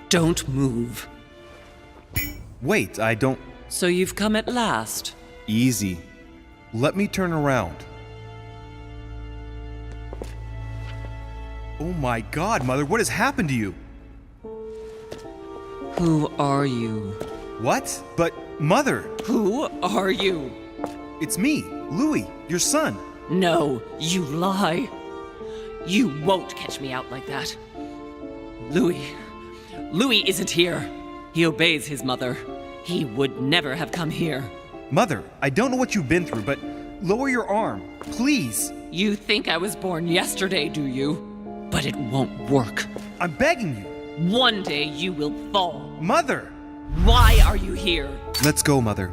Don't move. Wait, I don't... So you've come at last. Easy. Let me turn around. Oh my God, Mother, what has happened to you? Who are you? What? But, Mother! Who are you? It's me, Louis, your son. No, you lie. You won't catch me out like that. Louis isn't here. He obeys his mother. He would never have come here. Mother, I don't know what you've been through, but lower your arm, please. You think I was born yesterday, do you? But it won't work. I'm begging you. One day you will fall. Mother! Why are you here? Let's go, Mother.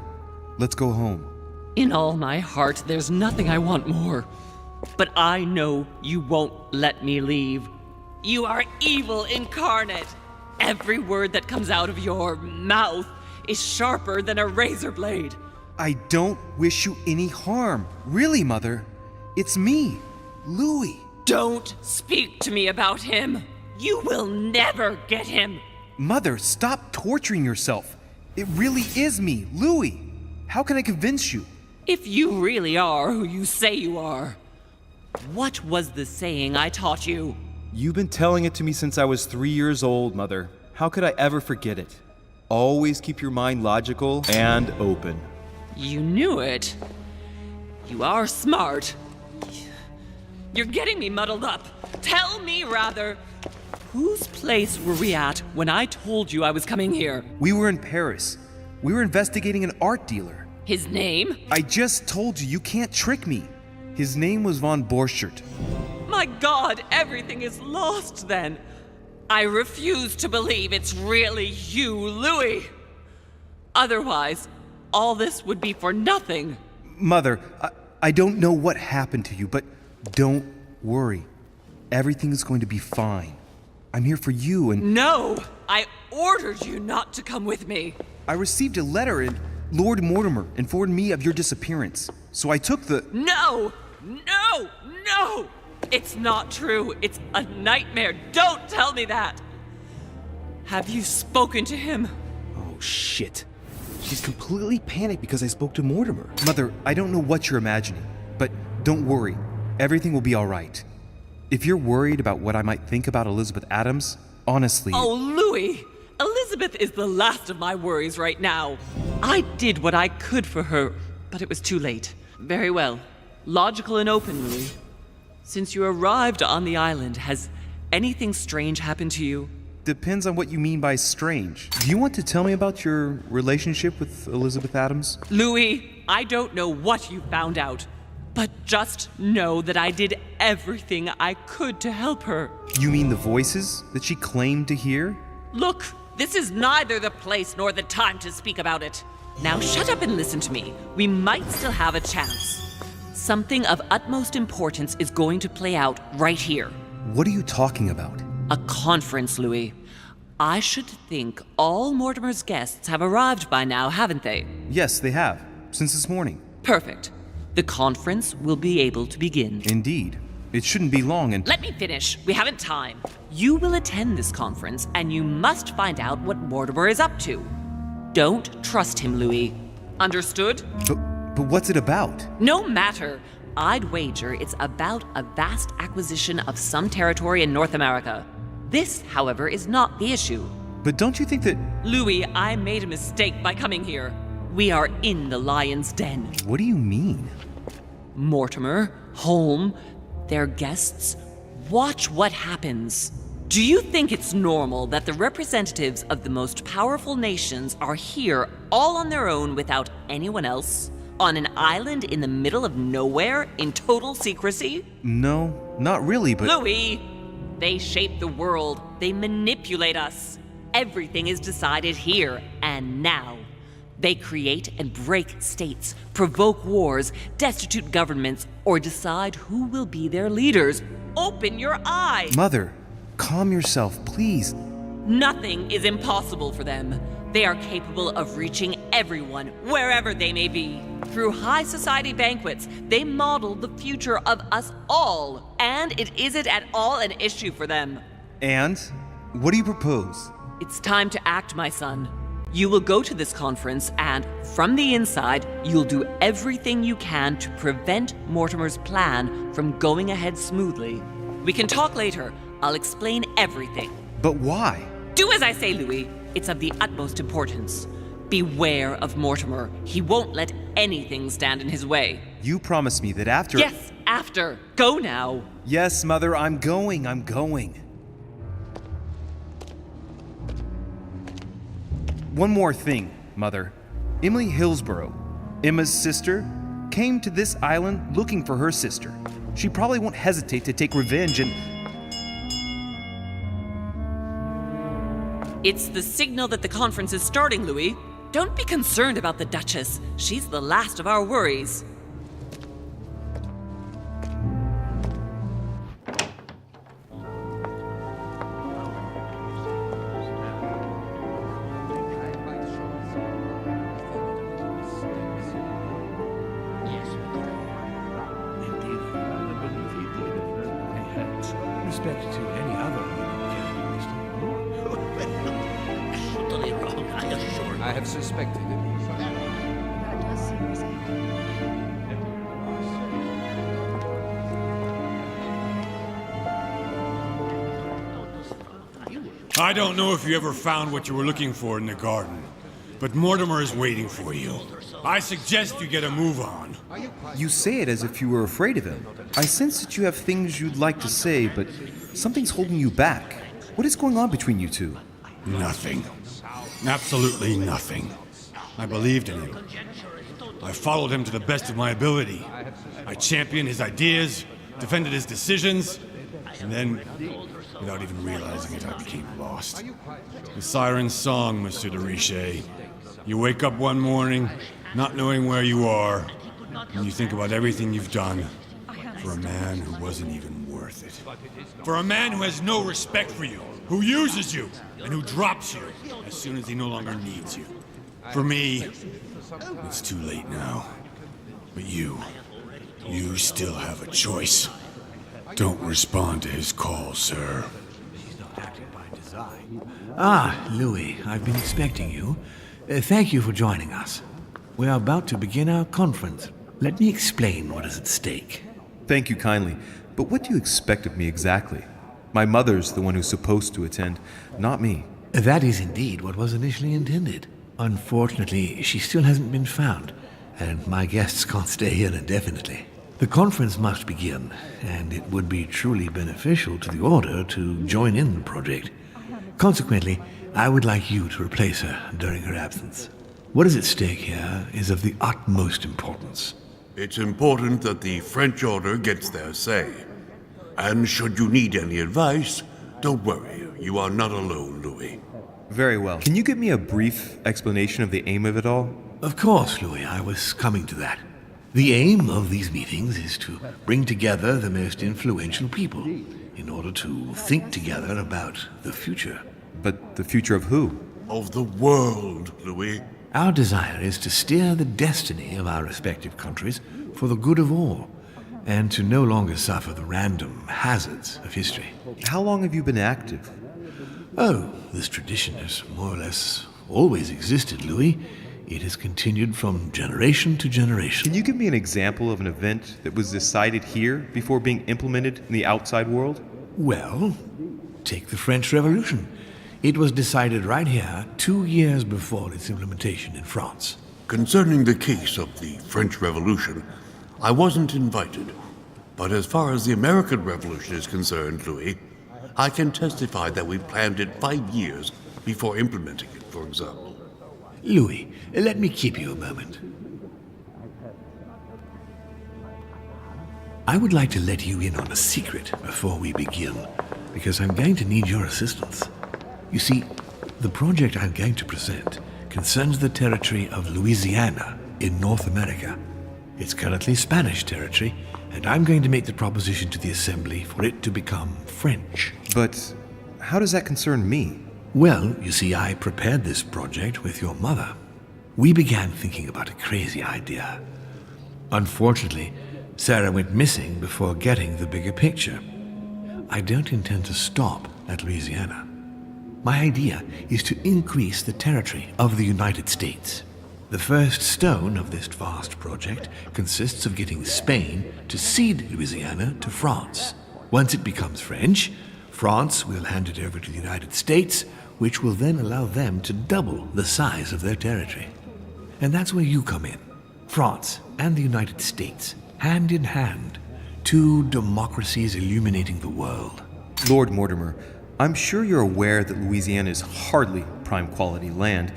Let's go home. In all my heart, there's nothing I want more. But I know you won't let me leave. You are evil incarnate. Every word that comes out of your mouth is sharper than a razor blade. I don't wish you any harm. Really, Mother. It's me, Louis. Don't speak to me about him. You will never get him. Mother, stop torturing yourself. It really is me, Louis. How can I convince you? If you really are who you say you are, what was the saying I taught you? You've been telling it to me since I was 3 years old, Mother. How could I ever forget it? Always keep your mind logical and open. You knew it. You are smart. You're getting me muddled up. Tell me, rather, whose place were we at when I told you I was coming here? We were in Paris. We were investigating an art dealer. His name? I just told you can't trick me. His name was von Borchert. My God, everything is lost then. I refuse to believe it's really you, Louis. Otherwise, all this would be for nothing. Mother, I don't know what happened to you, but don't worry. Everything is going to be fine. I'm here for you and... No! I ordered you not to come with me. I received a letter and Lord Mortimer informed me of your disappearance. So I took the... No! No! No! It's not true. It's a nightmare. Don't tell me that. Have you spoken to him? Oh, shit. She's completely panicked because I spoke to Mortimer. Mother, I don't know what you're imagining, but don't worry. Everything will be all right. If you're worried about what I might think about Elizabeth Adams, honestly... Oh, Louis! Elizabeth is the last of my worries right now. I did what I could for her, but it was too late. Very well. Logical and open, Louis. Since you arrived on the island, has anything strange happened to you? Depends on what you mean by strange. Do you want to tell me about your relationship with Elizabeth Adams? Louis, I don't know what you found out, but just know that I did everything I could to help her. You mean the voices that she claimed to hear? Look, this is neither the place nor the time to speak about it. Now shut up and listen to me. We might still have a chance. Something of utmost importance is going to play out right here. What are you talking about? A conference, Louis. I should think all Mortimer's guests have arrived by now, haven't they? Yes, they have. Since this morning. Perfect. The conference will be able to begin. Indeed. It shouldn't be long and... Let me finish. We haven't time. You will attend this conference, and you must find out what Mortimer is up to. Don't trust him, Louis. Understood? But what's it about? No matter. I'd wager it's about a vast acquisition of some territory in North America. This, however, is not the issue. But don't you think that... Louis, I made a mistake by coming here. We are in the lion's den. What do you mean? Mortimer, Holm, their guests. Watch what happens. Do you think it's normal that the representatives of the most powerful nations are here all on their own without anyone else? On an island in the middle of nowhere in total secrecy? No, not really, but... Louis! They shape the world. They manipulate us. Everything is decided here and now. They create and break states, provoke wars, destitute governments, or decide who will be their leaders. Open your eyes! Mother, calm yourself, please. Nothing is impossible for them. They are capable of reaching everyone, wherever they may be. Through high society banquets, they model the future of us all, and it isn't at all an issue for them. And? What do you propose? It's time to act, my son. You will go to this conference, and from the inside, you'll do everything you can to prevent Mortimer's plan from going ahead smoothly. We can talk later. I'll explain everything. But why? Do as I say, Louis. It's of the utmost importance. Beware of Mortimer. He won't let anything stand in his way. You promised me that after... Yes, after. Go now. Yes, Mother, I'm going. One more thing, Mother. Emily Hillsborough, Emma's sister, came to this island looking for her sister. She probably won't hesitate to take revenge and... It's the signal that the conference is starting, Louis. Don't be concerned about the Duchess. She's the last of our worries. Respect to any other Totally wrong, I assure you. I have suspected it. That does seem risky. I don't know if you ever found what you were looking for in the garden, but Mortimer is waiting for you. I suggest you get a move on. You say it as if you were afraid of him. I sense that you have things you'd like to say, but something's holding you back. What is going on between you two? Nothing. Absolutely nothing. I believed in him. I followed him to the best of my ability. I championed his ideas, defended his decisions, and then, without even realizing it, I became lost. The siren's song, Monsieur de Richet. You wake up one morning, not knowing where you are, and you think about everything you've done for a man who wasn't even worth it. For a man who has no respect for you, who uses you, and who drops you as soon as he no longer needs you. For me, it's too late now. But you still have a choice. Don't respond to his call, sir. Ah, Louis, I've been expecting you. Thank you for joining us. We are about to begin our conference. Let me explain what is at stake. Thank you kindly, but what do you expect of me exactly? My mother's the one who's supposed to attend, not me. That is indeed what was initially intended. Unfortunately, she still hasn't been found, and my guests can't stay here indefinitely. The conference must begin, and it would be truly beneficial to the Order to join in the project. Consequently, I would like you to replace her during her absence. What is at stake here is of the utmost importance. It's important that the French Order gets their say. And should you need any advice, don't worry. You are not alone, Louis. Very well. Can you give me a brief explanation of the aim of it all? Of course, Louis, I was coming to that. The aim of these meetings is to bring together the most influential people in order to think together about the future. But the future of who? Of the world, Louis. Our desire is to steer the destiny of our respective countries for the good of all, and to no longer suffer the random hazards of history. How long have you been active? Oh, this tradition has more or less always existed, Louis. It has continued from generation to generation. Can you give me an example of an event that was decided here before being implemented in the outside world? Well, take the French Revolution. It was decided right here 2 years before its implementation in France. Concerning the case of the French Revolution, I wasn't invited. But as far as the American Revolution is concerned, Louis, I can testify that we planned it 5 years before implementing it, for example. Louis, let me keep you a moment. I would like to let you in on a secret before we begin, because I'm going to need your assistance. You see, the project I'm going to present concerns the territory of Louisiana in North America. It's currently Spanish territory, and I'm going to make the proposition to the Assembly for it to become French. But how does that concern me? Well, you see, I prepared this project with your mother. We began thinking about a crazy idea. Unfortunately, Sarah went missing before getting the bigger picture. I don't intend to stop at Louisiana. My idea is to increase the territory of the United States. The first stone of this vast project consists of getting Spain to cede Louisiana to France. Once it becomes French, France will hand it over to the United States, which will then allow them to double the size of their territory. And that's where you come in. France and the United States, hand in hand, two democracies illuminating the world. Lord Mortimer, I'm sure you're aware that Louisiana is hardly prime quality land.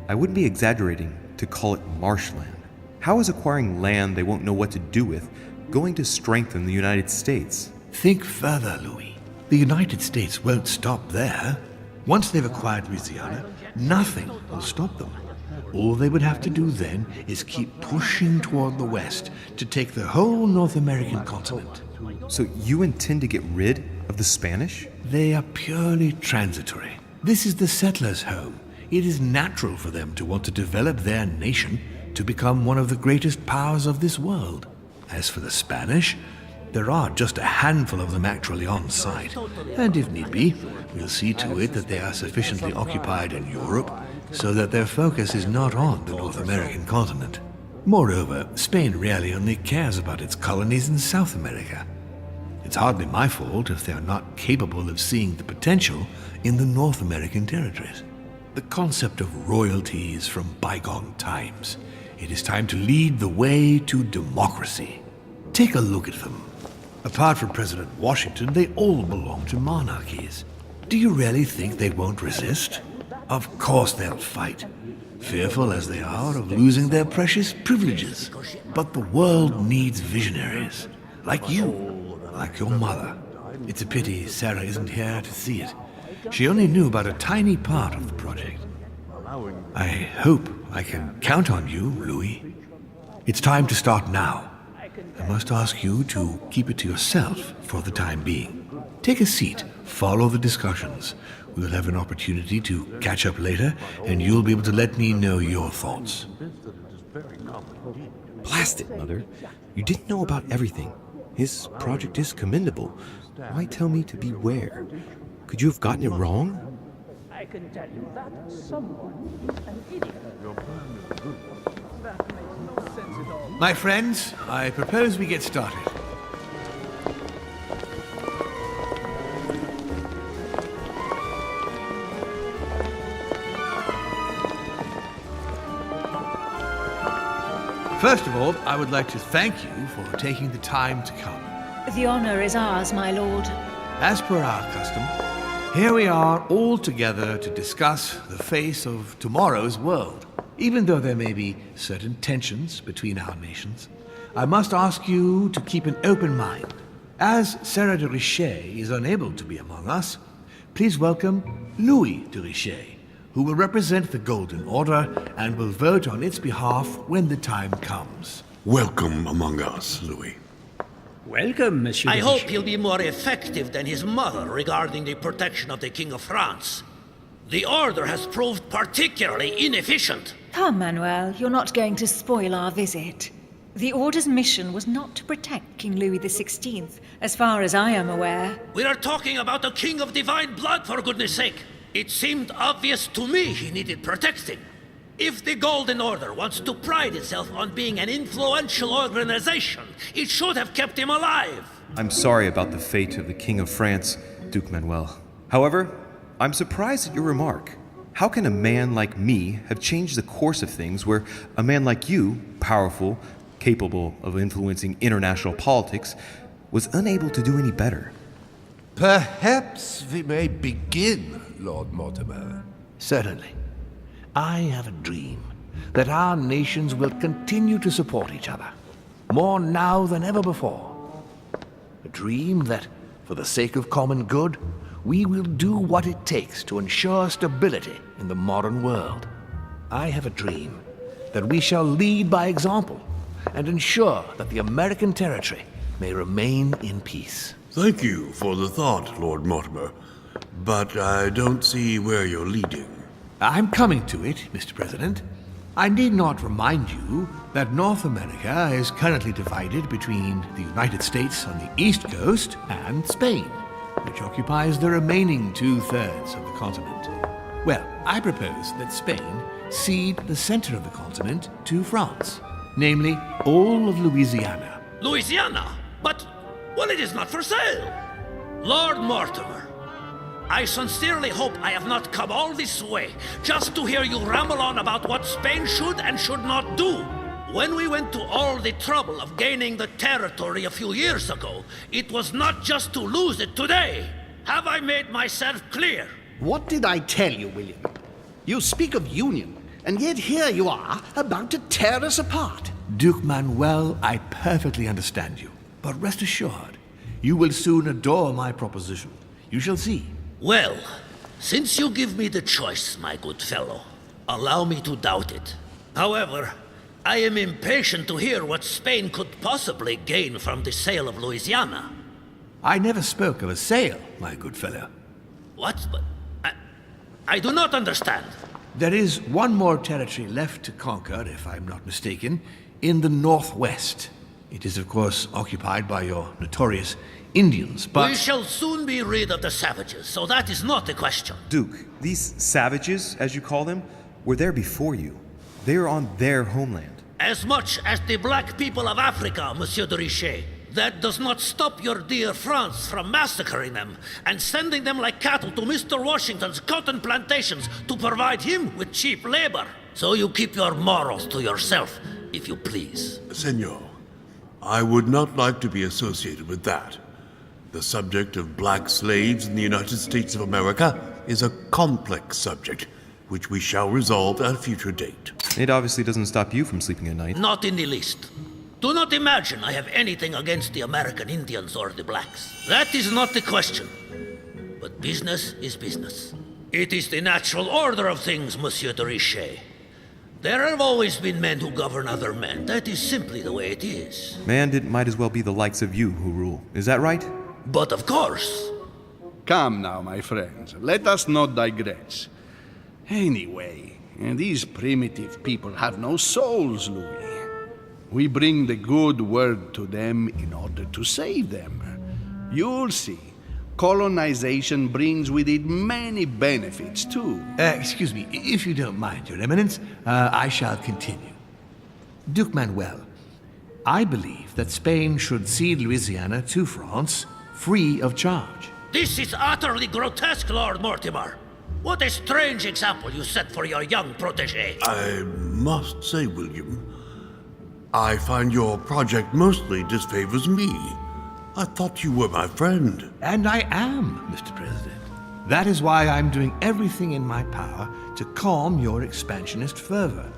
I wouldn't be exaggerating to call it marshland. How is acquiring land they won't know what to do with going to strengthen the United States? Think further, Louis. The United States won't stop there. Once they've acquired Louisiana, nothing will stop them. All they would have to do then is keep pushing toward the west to take the whole North American continent. So you intend to get rid of the Spanish? They are purely transitory. This is the settlers' home. It is natural for them to want to develop their nation to become one of the greatest powers of this world. As for the Spanish, there are just a handful of them actually on site. And if need be, we'll see to it that they are sufficiently occupied in Europe so that their focus is not on the North American continent. Moreover, Spain really only cares about its colonies in South America. It's hardly my fault if they are not capable of seeing the potential in the North American territories. The concept of royalty is from bygone times. It is time to lead the way to democracy. Take a look at them. Apart from President Washington, they all belong to monarchies. Do you really think they won't resist? Of course they'll fight, fearful as they are of losing their precious privileges. But the world needs visionaries, like you. Like your mother. It's a pity Sarah isn't here to see it. She only knew about a tiny part of the project. I hope I can count on you, Louis. It's time to start now. I must ask you to keep it to yourself for the time being. Take a seat, follow the discussions. We'll have an opportunity to catch up later, and you'll be able to let me know your thoughts. Blast it, Mother. You didn't know about everything. His project is commendable. Why tell me to beware? Could you have gotten it wrong? I can tell you that someone, an idiot. That makes no sense at all. My friends, I propose we get started. First of all, I would like to thank you for taking the time to come. The honor is ours, my lord. As per our custom, here we are all together to discuss the face of tomorrow's world. Even though there may be certain tensions between our nations, I must ask you to keep an open mind. As Sarah de Richet is unable to be among us, please welcome Louis de Richet, who will represent the Golden Order and will vote on its behalf when the time comes. Welcome among us, Louis. Welcome, Monsieur. I hope he'll be more effective than his mother regarding the protection of the King of France. The Order has proved particularly inefficient. Come, Manuel, you're not going to spoil our visit. The Order's mission was not to protect King Louis XVI, as far as I am aware. We are talking about a king of divine blood, for goodness sake. It seemed obvious to me he needed protecting. If the Golden Order wants to pride itself on being an influential organization, it should have kept him alive. I'm sorry about the fate of the King of France, Duke Manuel. However, I'm surprised at your remark. How can a man like me have changed the course of things where a man like you, powerful, capable of influencing international politics, was unable to do any better? Perhaps we may begin, Lord Mortimer. Certainly. I have a dream that our nations will continue to support each other, more now than ever before. A dream that, for the sake of common good, we will do what it takes to ensure stability in the modern world. I have a dream that we shall lead by example and ensure that the American territory may remain in peace. Thank you for the thought, Lord Mortimer, but I don't see where you're leading. I'm coming to it, Mr. President. I need not remind you that North America is currently divided between the United States on the East Coast and Spain, which occupies the remaining 2/3 of the continent. Well, I propose that Spain cede the center of the continent to France, namely all of Louisiana. Louisiana? But, well, it is not for sale. Lord Mortimer, I sincerely hope I have not come all this way just to hear you ramble on about what Spain should and should not do. When we went to all the trouble of gaining the territory a few years ago, it was not just to lose it today. Have I made myself clear? What did I tell you, William? You speak of union, and yet here you are, about to tear us apart. Duke Manuel, I perfectly understand you. But rest assured, you will soon adore my proposition. You shall see. Well, since you give me the choice, my good fellow, allow me to doubt it. However, I am impatient to hear what Spain could possibly gain from the sale of Louisiana. I never spoke of a sale, my good fellow. What? But I do not understand. There is one more territory left to conquer, if I'm not mistaken, in the northwest. It is, of course, occupied by your notorious Indians, but... We shall soon be rid of the savages, so that is not the question. Duke, these savages, as you call them, were there before you. They are on their homeland. As much as the black people of Africa, Monsieur de Richet. That does not stop your dear France from massacring them and sending them like cattle to Mr. Washington's cotton plantations to provide him with cheap labor. So you keep your morals to yourself, if you please. Senor, I would not like to be associated with that. The subject of black slaves in the United States of America is a complex subject, which we shall resolve at a future date. It obviously doesn't stop you from sleeping at night. Not in the least. Do not imagine I have anything against the American Indians or the blacks. That is not the question. But business is business. It is the natural order of things, Monsieur de Richet. There have always been men who govern other men. That is simply the way it is. And it might as well be the likes of you who rule. Is that right? But of course. Come now, my friends. Let us not digress. Anyway, these primitive people have no souls, Louis. We bring the good word to them in order to save them. You'll see. Colonization brings with it many benefits, too. Excuse me, if you don't mind, Your Eminence, I shall continue. Duke Manuel, I believe that Spain should cede Louisiana to France free of charge. This is utterly grotesque, Lord Mortimer. What a strange example you set for your young protégé. I must say, William, I find your project mostly disfavors me. I thought you were my friend. And I am, Mr. President. That is why I'm doing everything in my power to calm your expansionist fervor.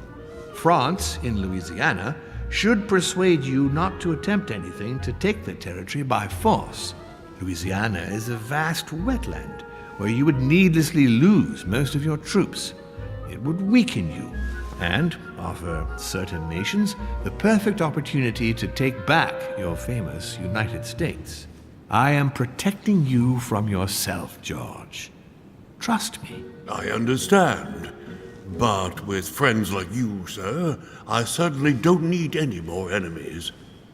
France, in Louisiana, should persuade you not to attempt anything to take the territory by force. Louisiana is a vast wetland where you would needlessly lose most of your troops. It would weaken you and offer certain nations the perfect opportunity to take back your famous United States. I am protecting you from yourself, George. Trust me. I understand. But with friends like you, sir, I certainly don't need any more enemies.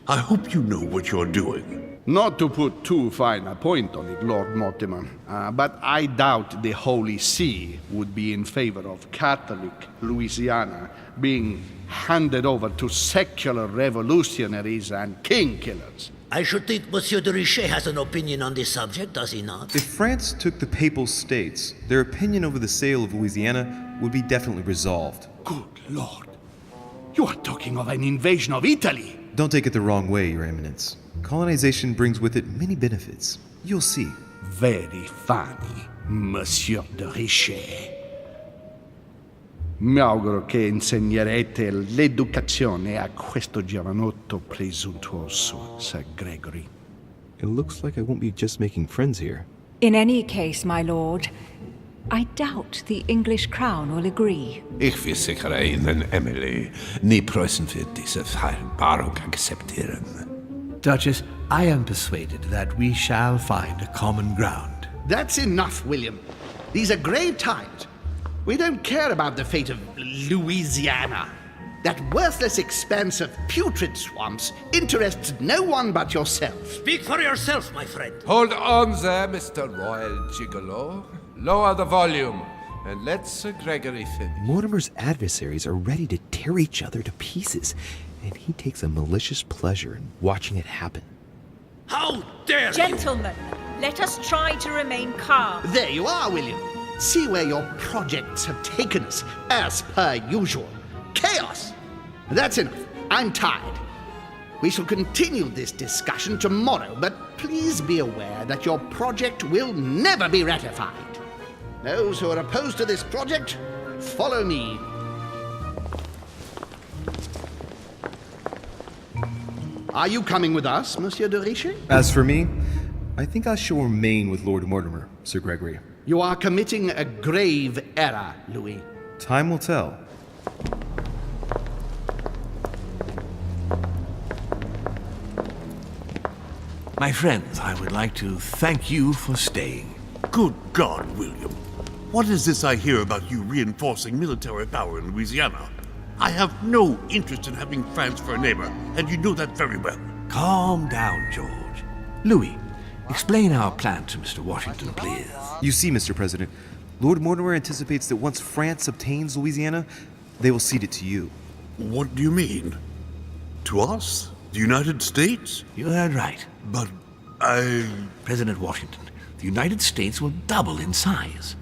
I hope you know what you're doing. Not to put too fine a point on it, Lord Mortimer, but I doubt the Holy See would be in favor of Catholic Louisiana being handed over to secular revolutionaries and king killers. I should think Monsieur de Richet has an opinion on this subject, does he not? If France took the Papal States, their opinion over the sale of Louisiana would be definitely resolved. Good Lord. You are talking of an invasion of Italy. Don't take it the wrong way, Your Eminence. Colonization brings with it many benefits. You'll see. Very funny, Monsieur de Richet. Mi auguro che insegnerete l'educazione a questo giovanotto presuntuoso, Sir Gregory. It looks like I won't be just making friends here. In any case, my lord, I doubt the English crown will agree. Ich versichere Ihnen, Emily, nie Preußen wird diese Vereinbarung akzeptieren. Duchess, I am persuaded that we shall find a common ground. That's enough, William. These are grave times. We don't care about the fate of Louisiana. That worthless expanse of putrid swamps interests no one but yourself. Speak for yourself, my friend. Hold on there, Mr. Royal Gigolo. Lower the volume, and let Sir Gregory finish. Mortimer's adversaries are ready to tear each other to pieces, and he takes a malicious pleasure in watching it happen. How dare you! Gentlemen, let us try to remain calm. There you are, William. See where your projects have taken us, as per usual. Chaos! That's enough. I'm tired. We shall continue this discussion tomorrow, but please be aware that your project will never be ratified. Those who are opposed to this project, follow me. Are you coming with us, Monsieur de Richet? As for me, I think I shall remain with Lord Mortimer, Sir Gregory. You are committing a grave error, Louis. Time will tell. My friends, I would like to thank you for staying. Good God, William. What is this I hear about you reinforcing military power in Louisiana? I have no interest in having France for a neighbor, and you know that very well. Calm down, George. Louis, explain our plan to Mr. Washington, please. You see, Mr. President, Lord Mortimer anticipates that once France obtains Louisiana, they will cede it to you. What do you mean? To us? The United States? You heard right. But President Washington, the United States will double in size.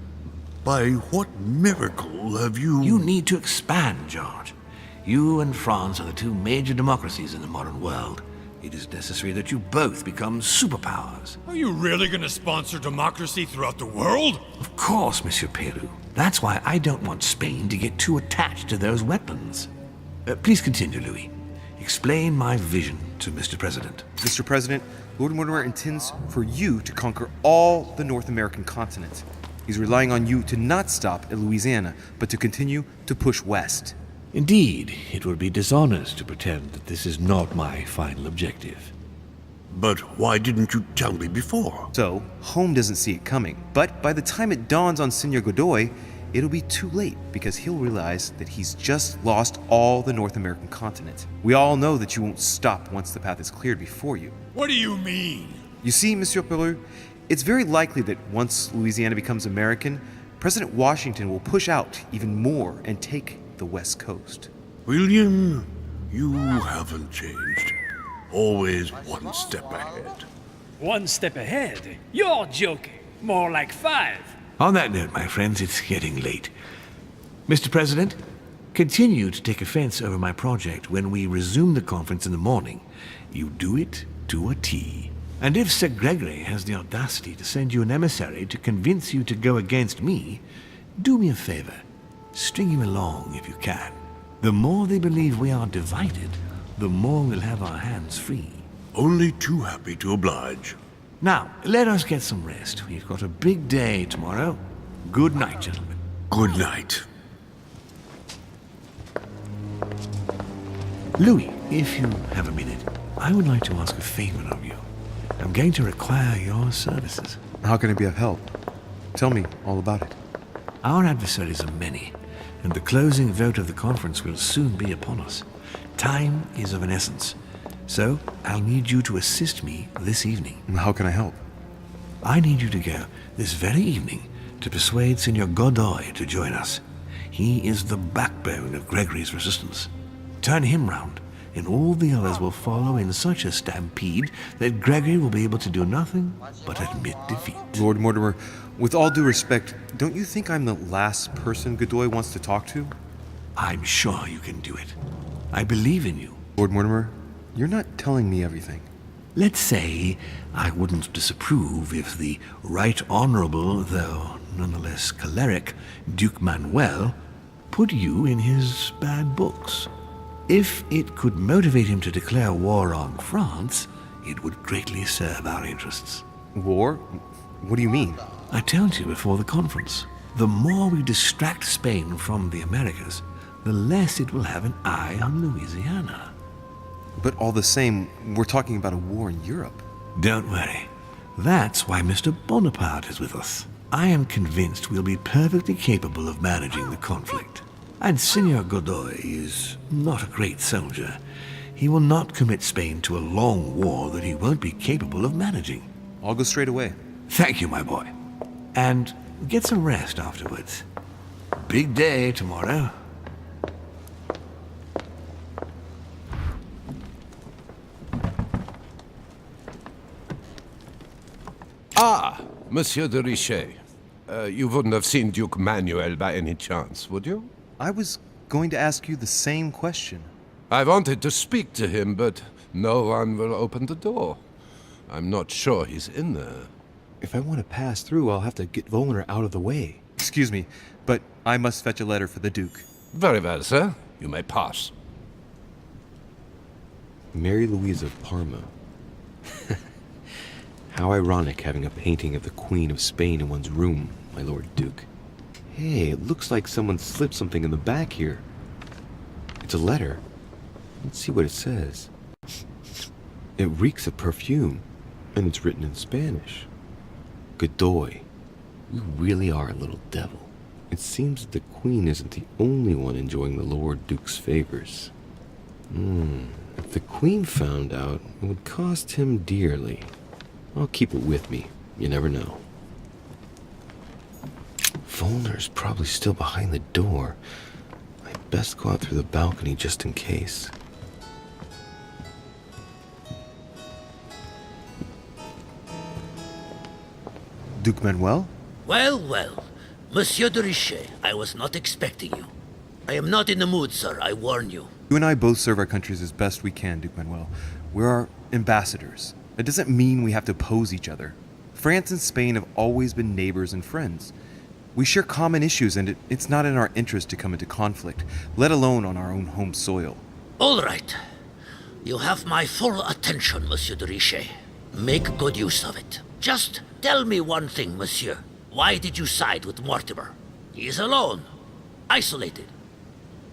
By what miracle have you... You need to expand, George. You and France are the two major democracies in the modern world. It is necessary that you both become superpowers. Are you really going to sponsor democracy throughout the world? Of course, Monsieur Peru. That's why I don't want Spain to get too attached to those wetlands. Please continue, Louis. Explain my vision to Mr. President. Mr. President, Lord Mortimer intends for you to conquer all the North American continent. He's relying on you to not stop at Louisiana, but to continue to push west. Indeed, it would be dishonest to pretend that this is not my final objective. But why didn't you tell me before? So, Home doesn't see it coming. But by the time it dawns on Senor Godoy, it'll be too late because he'll realize that he's just lost all the North American continent. We all know that you won't stop once the path is cleared before you. What do you mean? You see, Monsieur Peru, it's very likely that once Louisiana becomes American, President Washington will push out even more and take the West Coast. William, you haven't changed. Always one step ahead. One step ahead? You're joking. More like 5. On that note, my friends, it's getting late. Mr. President, continue to take offense over my project when we resume the conference in the morning. You do it to a T. And if Sir Gregory has the audacity to send you an emissary to convince you to go against me, do me a favor. String him along if you can. The more they believe we are divided, the more we'll have our hands free. Only too happy to oblige. Now, let us get some rest. We've got a big day tomorrow. Good night, gentlemen. Good night. Louis, if you have a minute, I would like to ask a favor of you. I'm going to require your services. How can I be of help? Tell me all about it. Our adversaries are many, and the closing vote of the conference will soon be upon us. Time is of an essence, so I'll need you to assist me this evening. How can I help? I need you to go this very evening to persuade Senor Godoy to join us. He is the backbone of Gregory's resistance. Turn him round, and all the others will follow in such a stampede that Gregory will be able to do nothing but admit defeat. Lord Mortimer, with all due respect, don't you think I'm the last person Godoy wants to talk to? I'm sure you can do it. I believe in you. Lord Mortimer, you're not telling me everything. Let's say I wouldn't disapprove if the Right Honorable, though nonetheless choleric, Duke Manuel put you in his bad books. If it could motivate him to declare war on France, it would greatly serve our interests. War? What do you mean? I told you before the conference. The more we distract Spain from the Americas, the less it will have an eye on Louisiana. But all the same, we're talking about a war in Europe. Don't worry. That's why Mr. Bonaparte is with us. I am convinced we'll be perfectly capable of managing the conflict. And Senor Godoy is not a great soldier. He will not commit Spain to a long war that he won't be capable of managing. I'll go straight away. Thank you, my boy. And get some rest afterwards. Big day tomorrow. Ah, Monsieur de Richet. You wouldn't have seen Duke Manuel by any chance, would you? I was going to ask you the same question. I wanted to speak to him, but no one will open the door. I'm not sure he's in there. If I want to pass through, I'll have to get Volner out of the way. Excuse me, but I must fetch a letter for the Duke. Very well, sir. You may pass. Mary Louise of Parma. How ironic having a painting of the Queen of Spain in one's room, my Lord Duke. Hey, it looks like someone slipped something in the back here. It's a letter. Let's see what it says. It reeks of perfume, and it's written in Spanish. Godoy, you really are a little devil. It seems that the Queen isn't the only one enjoying the Lord Duke's favors. If the Queen found out, it would cost him dearly. I'll keep it with me. You never know. Volner's probably still behind the door. I'd best go out through the balcony just in case. Duke Manuel? Well, well. Monsieur de Richet, I was not expecting you. I am not in the mood, sir, I warn you. You and I both serve our countries as best we can, Duke Manuel. We're our ambassadors. It doesn't mean we have to oppose each other. France and Spain have always been neighbors and friends. We share common issues, and it's not in our interest to come into conflict, let alone on our own home soil. All right. You have my full attention, Monsieur de Richet. Make good use of it. Just tell me one thing, monsieur. Why did you side with Mortimer? He is alone, isolated.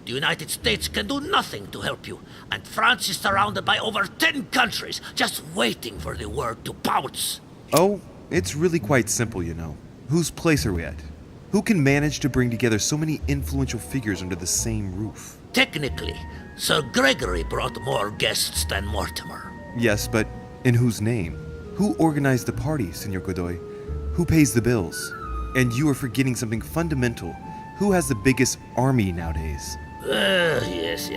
The United States can do nothing to help you, and France is surrounded by over 10 countries just waiting for the word to pounce. Oh, it's really quite simple, you know. Whose place are we at? Who can manage to bring together so many influential figures under the same roof? Technically, Sir Gregory brought more guests than Mortimer. Yes, but in whose name? Who organized the party, Senor Godoy? Who pays the bills? And you are forgetting something fundamental. Who has the biggest army nowadays? Yes.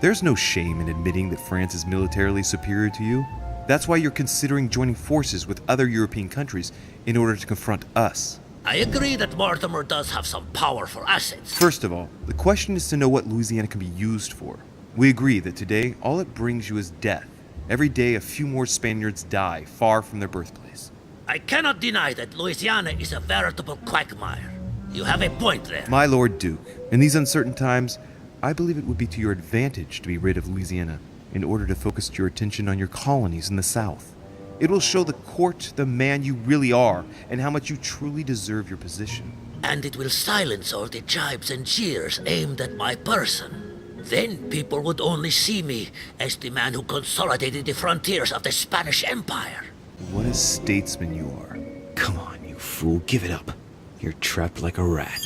There's no shame in admitting that France is militarily superior to you. That's why you're considering joining forces with other European countries in order to confront us. I agree that Mortimer does have some powerful assets. First of all, the question is to know what Louisiana can be used for. We agree that today, all it brings you is death. Every day, a few more Spaniards die far from their birthplace. I cannot deny that Louisiana is a veritable quagmire. You have a point there. My Lord Duke, in these uncertain times, I believe it would be to your advantage to be rid of Louisiana in order to focus your attention on your colonies in the South. It will show the court the man you really are and how much you truly deserve your position. And it will silence all the jibes and jeers aimed at my person. Then people would only see me as the man who consolidated the frontiers of the Spanish Empire. What a statesman you are. Come on, you fool, give it up. You're trapped like a rat.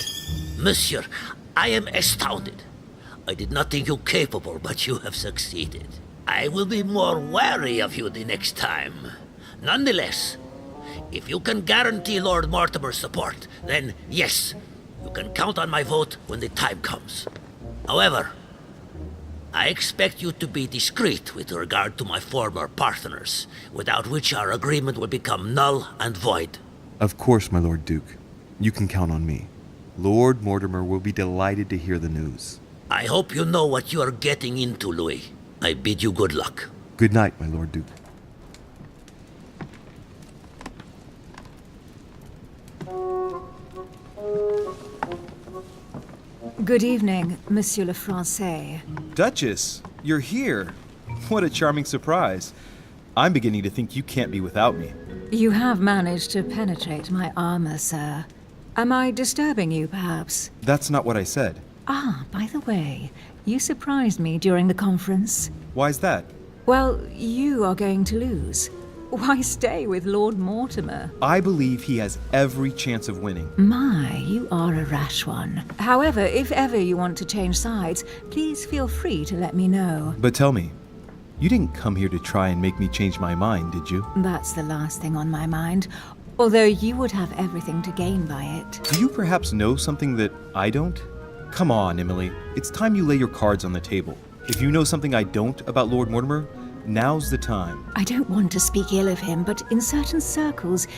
Monsieur, I am astounded. I did not think you capable, but you have succeeded. I will be more wary of you the next time. Nonetheless, if you can guarantee Lord Mortimer's support, then yes, you can count on my vote when the time comes. However, I expect you to be discreet with regard to my former partners, without which our agreement will become null and void. Of course, my Lord Duke. You can count on me. Lord Mortimer will be delighted to hear the news. I hope you know what you are getting into, Louis. I bid you good luck. Good night, my Lord Duke. Good evening, Monsieur le Français. Duchess, you're here. What a charming surprise. I'm beginning to think you can't be without me. You have managed to penetrate my armor, sir. Am I disturbing you, perhaps? That's not what I said. Ah, by the way, you surprised me during the conference. Why's that? Well, you are going to lose. Why stay with Lord Mortimer? I believe he has every chance of winning. My, you are a rash one. However, if ever you want to change sides, please feel free to let me know. But tell me, you didn't come here to try and make me change my mind, did you? That's the last thing on my mind. Although you would have everything to gain by it. Do you perhaps know something that I don't? Come on, Emily. It's time you lay your cards on the table. If you know something I don't about Lord Mortimer, now's the time. I don't want to speak ill of him, but in certain circles,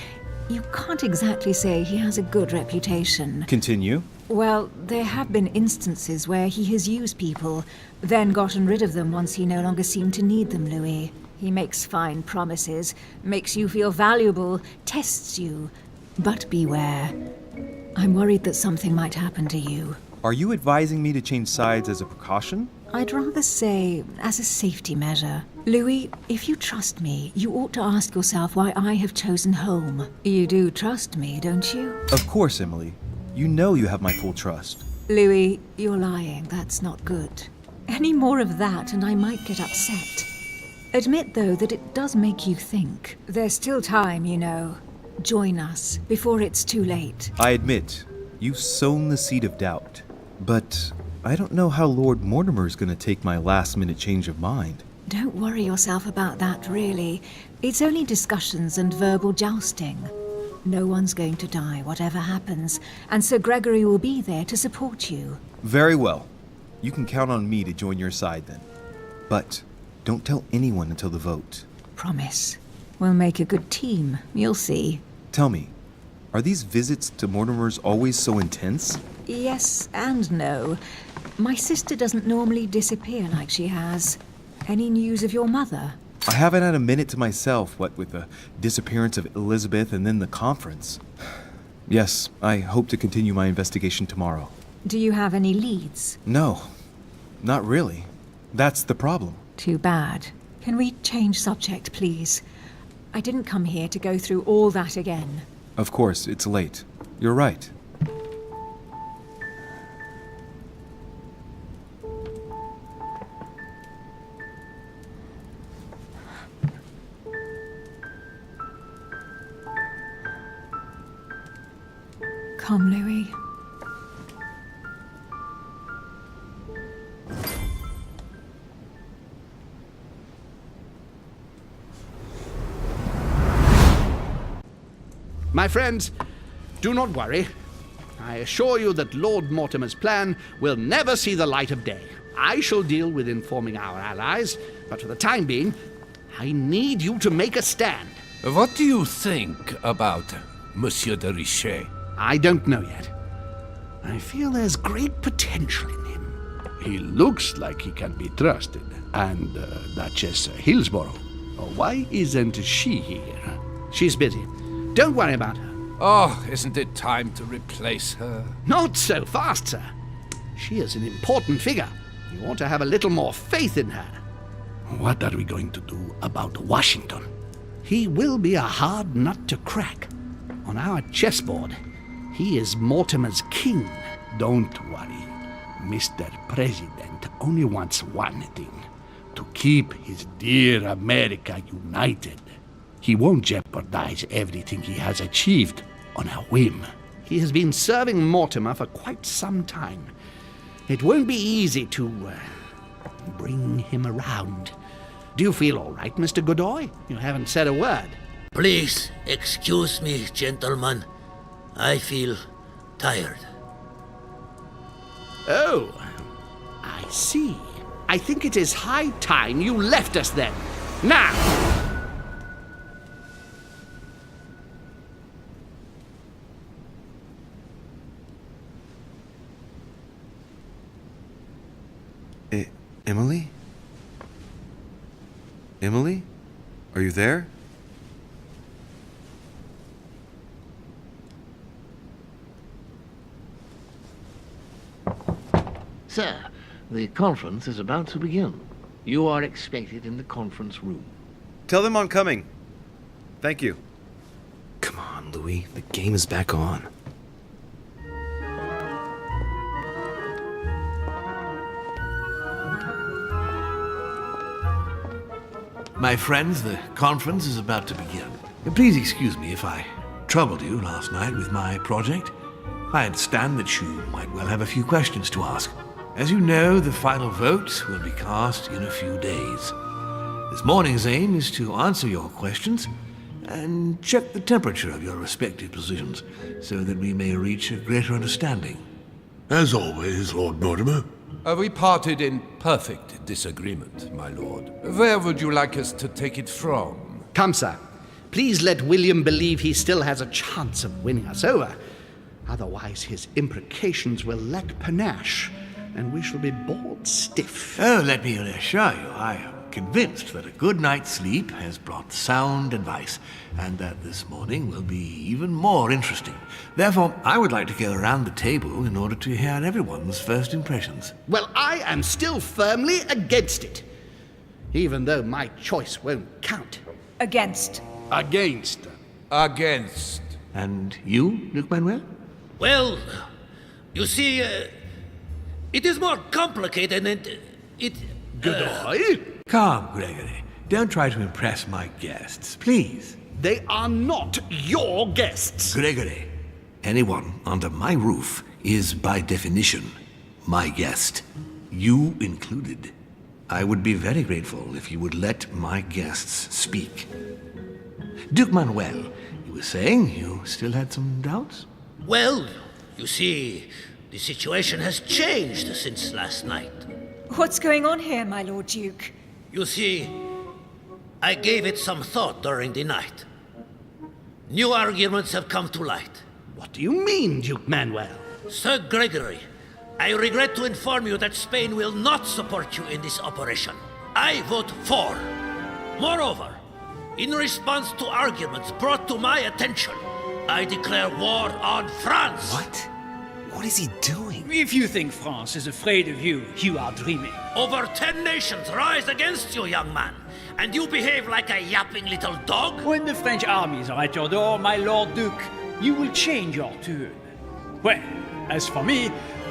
you can't exactly say he has a good reputation. Continue. Well, there have been instances where he has used people, then gotten rid of them once he no longer seemed to need them, Louis. He makes fine promises, makes you feel valuable, tests you. But beware. I'm worried that something might happen to you. Are you advising me to change sides as a precaution? I'd rather say as a safety measure. Louis, if you trust me, you ought to ask yourself why I have chosen home. You do trust me, don't you? Of course, Emily. You know you have my full trust. Louis, you're lying. That's not good. Any more of that and I might get upset. Admit, though, that it does make you think. There's still time, you know. Join us before it's too late. I admit, you've sown the seed of doubt. But I don't know how Lord Mortimer's gonna take my last-minute change of mind. Don't worry yourself about that, really. It's only discussions and verbal jousting. No one's going to die, whatever happens, and Sir Gregory will be there to support you. Very well. You can count on me to join your side then. But don't tell anyone until the vote. Promise. We'll make a good team. You'll see. Tell me, are these visits to Mortimer's always so intense? Yes and no. My sister doesn't normally disappear like she has. Any news of your mother? I haven't had a minute to myself, what with the disappearance of Elizabeth and then the conference. Yes, I hope to continue my investigation tomorrow. Do you have any leads? No, not really. That's the problem. Too bad. Can we change subject, please? I didn't come here to go through all that again. Of course, it's late. You're right. Come, Louis. My friends, do not worry. I assure you that Lord Mortimer's plan will never see the light of day. I shall deal with informing our allies, but for the time being, I need you to make a stand. What do you think about Monsieur de Richet? I don't know yet. I feel there's great potential in him. He looks like he can be trusted. And Duchess Hillsborough. Why isn't she here? She's busy. Don't worry about her. Oh, isn't it time to replace her? Not so fast, sir. She is an important figure. You ought to have a little more faith in her. What are we going to do about Washington? He will be a hard nut to crack. On our chessboard, he is Mortimer's king. Don't worry. Mr. President only wants one thing: to keep his dear America united. He won't jeopardize everything he has achieved on a whim. He has been serving Mortimer for quite some time. It won't be easy to bring him around. Do you feel all right, Mr. Godoy? You haven't said a word. Please excuse me, gentlemen. I feel tired. Oh, I see. I think it is high time you left us then. Now! Emily? Emily? Are you there? Sir, the conference is about to begin. You are expected in the conference room. Tell them I'm coming. Thank you. Come on, Louis. The game is back on. My friends, the conference is about to begin. Please excuse me if I troubled you last night with my project. I understand that you might well have a few questions to ask. As you know, the final vote will be cast in a few days. This morning's aim is to answer your questions and check the temperature of your respective positions so that we may reach a greater understanding. As always, Lord Mortimer. We parted in perfect disagreement, my lord. Where would you like us to take it from? Come, sir. Please let William believe he still has a chance of winning us over. Otherwise, his imprecations will lack panache, and we shall be bored stiff. Oh, let me reassure you, I am convinced that a good night's sleep has brought sound advice, and that this morning will be even more interesting. Therefore, I would like to go around the table in order to hear everyone's first impressions. Well, I am still firmly against it, even though my choice won't count. Against. Against. Against. And you, Luke Manuel? Well, you see, it is more complicated and it... Goodbye? Calm, Gregory. Don't try to impress my guests, please. They are not your guests. Gregory, anyone under my roof is by definition my guest. You included. I would be very grateful if you would let my guests speak. Duke Manuel, you were saying you still had some doubts? Well, you see, the situation has changed since last night. What's going on here, my Lord Duke? You see, I gave it some thought during the night. New arguments have come to light. What do you mean, Duke Manuel? Sir Gregory, I regret to inform you that Spain will not support you in this operation. I vote for. Moreover, in response to arguments brought to my attention, I declare war on France. What? What is he doing? If you think France is afraid of you, you are dreaming. Over 10 nations rise against you, young man, and you behave like a yapping little dog? When the French armies are at your door, my Lord Duke, you will change your tune. Well, as for me,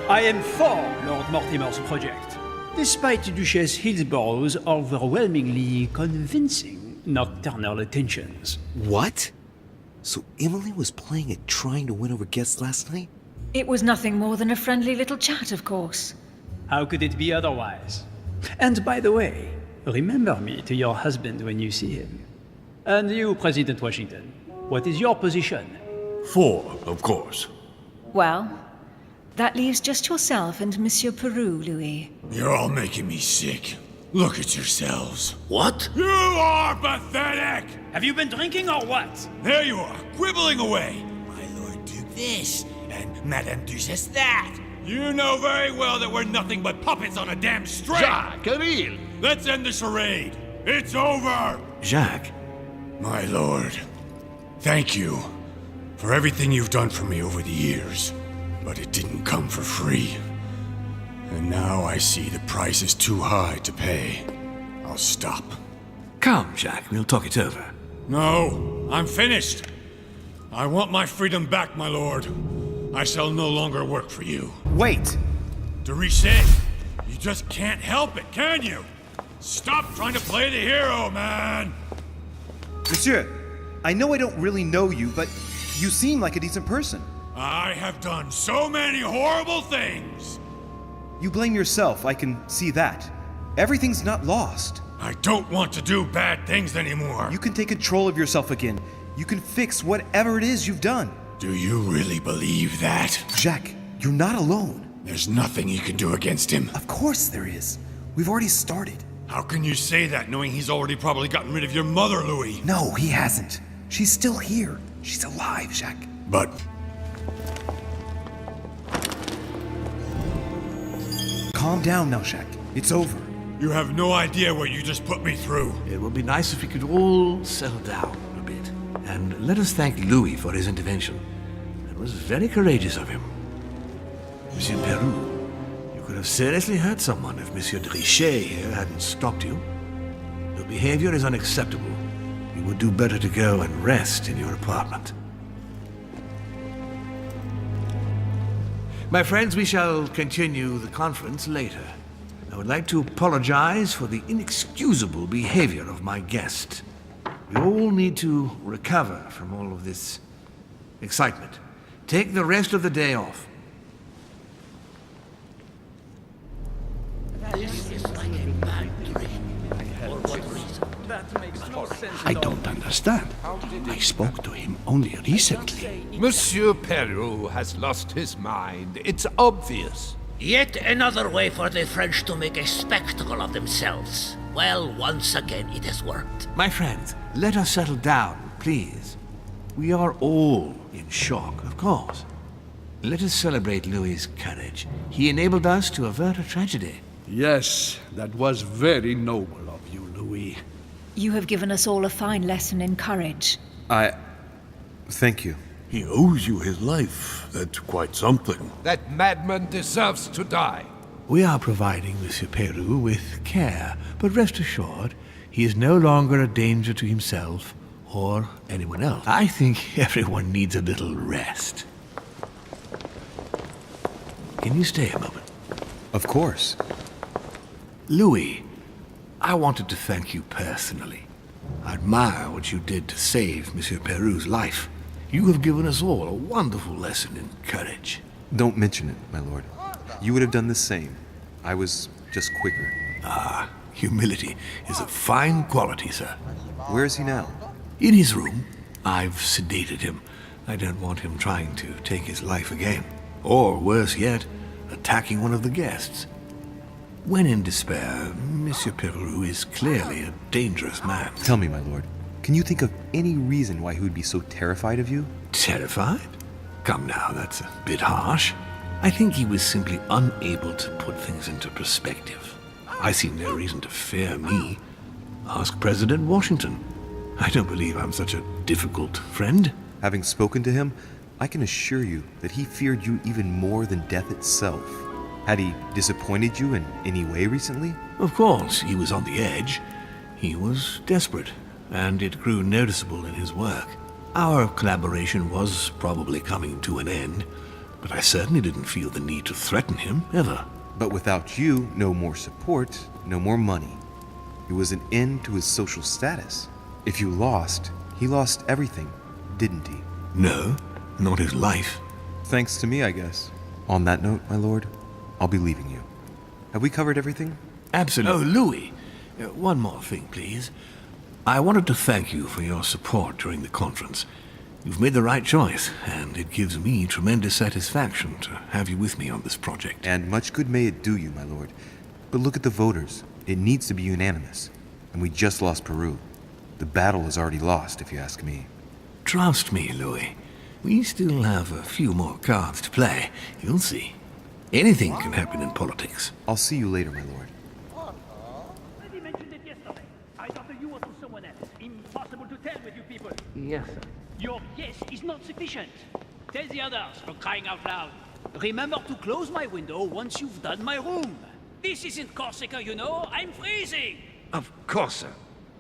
I am for Lord Mortimer's project, despite Duchess Hillsborough's overwhelmingly convincing nocturnal attentions. What? So Emily was playing at trying to win over guests last night? It was nothing more than a friendly little chat, of course. How could it be otherwise? And by the way, remember me to your husband when you see him. And you, President Washington, what is your position? For, of course. Well, that leaves just yourself and Monsieur Peru, Louis. You're all making me sick. Look at yourselves. What? You are pathetic! Have you been drinking or what? There you are, quibbling away. My Lord Duke this, and Madame Duchess that. You know very well that we're nothing but puppets on a damn string. Jacques, Camille. Let's end the charade. It's over. Jacques. My lord, thank you for everything you've done for me over the years. But it didn't come for free. And now I see the price is too high to pay. I'll stop. Come, Jacques, we'll talk it over. No, I'm finished. I want my freedom back, my lord. I shall no longer work for you. Wait! De Richet, you just can't help it, can you? Stop trying to play the hero, man! Monsieur, I know I don't really know you, but you seem like a decent person. I have done so many horrible things! You blame yourself, I can see that. Everything's not lost. I don't want to do bad things anymore. You can take control of yourself again. You can fix whatever it is you've done. Do you really believe that? Jacques, you're not alone. There's nothing you can do against him. Of course there is. We've already started. How can you say that, knowing he's already probably gotten rid of your mother, Louis? No, he hasn't. She's still here. She's alive, Jacques. But... Calm down now, Jacques. It's over. You have no idea what you just put me through. It would be nice if we could all settle down a bit. And let us thank Louis for his intervention. It was very courageous of him. Monsieur Peru, you could have seriously hurt someone if Monsieur de Richet here hadn't stopped you. Your behavior is unacceptable. You would do better to go and rest in your apartment. My friends, we shall continue the conference later. I would like to apologize for the inexcusable behavior of my guest. We all need to recover from all of this excitement. Take the rest of the day off. I don't understand. I spoke to him only recently. Monsieur Peru has lost his mind. It's obvious. Yet another way for the French to make a spectacle of themselves. Well, once again it has worked. My friends, let us settle down, please. We are all in shock, of course. Let us celebrate Louis's courage. He enabled us to avert a tragedy. Yes, that was very noble of you, Louis. You have given us all a fine lesson in courage. Thank you. He owes you his life. That's quite something. That madman deserves to die. We are providing Monsieur Peru with care, but rest assured, he is no longer a danger to himself or anyone else. I think everyone needs a little rest. Can you stay a moment? Of course. Louis, I wanted to thank you personally. I admire what you did to save Monsieur Peru's life. You have given us all a wonderful lesson in courage. Don't mention it, my lord. You would have done the same. I was just quicker. Ah, humility is a fine quality, sir. Where is he now? In his room. I've sedated him. I don't want him trying to take his life again. Or, worse yet, attacking one of the guests. When in despair, Monsieur Peru is clearly a dangerous man. Tell me, my lord, can you think of any reason why he would be so terrified of you? Terrified? Come now, that's a bit harsh. I think he was simply unable to put things into perspective. I see no reason to fear me. Ask President Washington. I don't believe I'm such a difficult friend. Having spoken to him, I can assure you that he feared you even more than death itself. Had he disappointed you in any way recently? Of course, he was on the edge. He was desperate, and it grew noticeable in his work. Our collaboration was probably coming to an end, but I certainly didn't feel the need to threaten him, ever. But without you, no more support, no more money. It was an end to his social status. If you lost, he lost everything, didn't he? No, not his life. Thanks to me, I guess. On that note, my lord, I'll be leaving you. Have we covered everything? Absolutely. Oh, Louis, one more thing, please. I wanted to thank you for your support during the conference. You've made the right choice, and it gives me tremendous satisfaction to have you with me on this project. And much good may it do you, my lord. But look at the voters. It needs to be unanimous. And we just lost Peru. The battle is already lost, if you ask me. Trust me, Louis. We still have a few more cards to play. You'll see. Anything can happen in politics. I'll see you later, my lord. He mentioned it yesterday. I thought you was with someone else. Impossible to tell with you people. Yes, sir. Your guess is not sufficient. Tell the others, for crying out loud. Remember to close my window once you've done my room. This isn't Corsica, you know. I'm freezing. Of course, sir.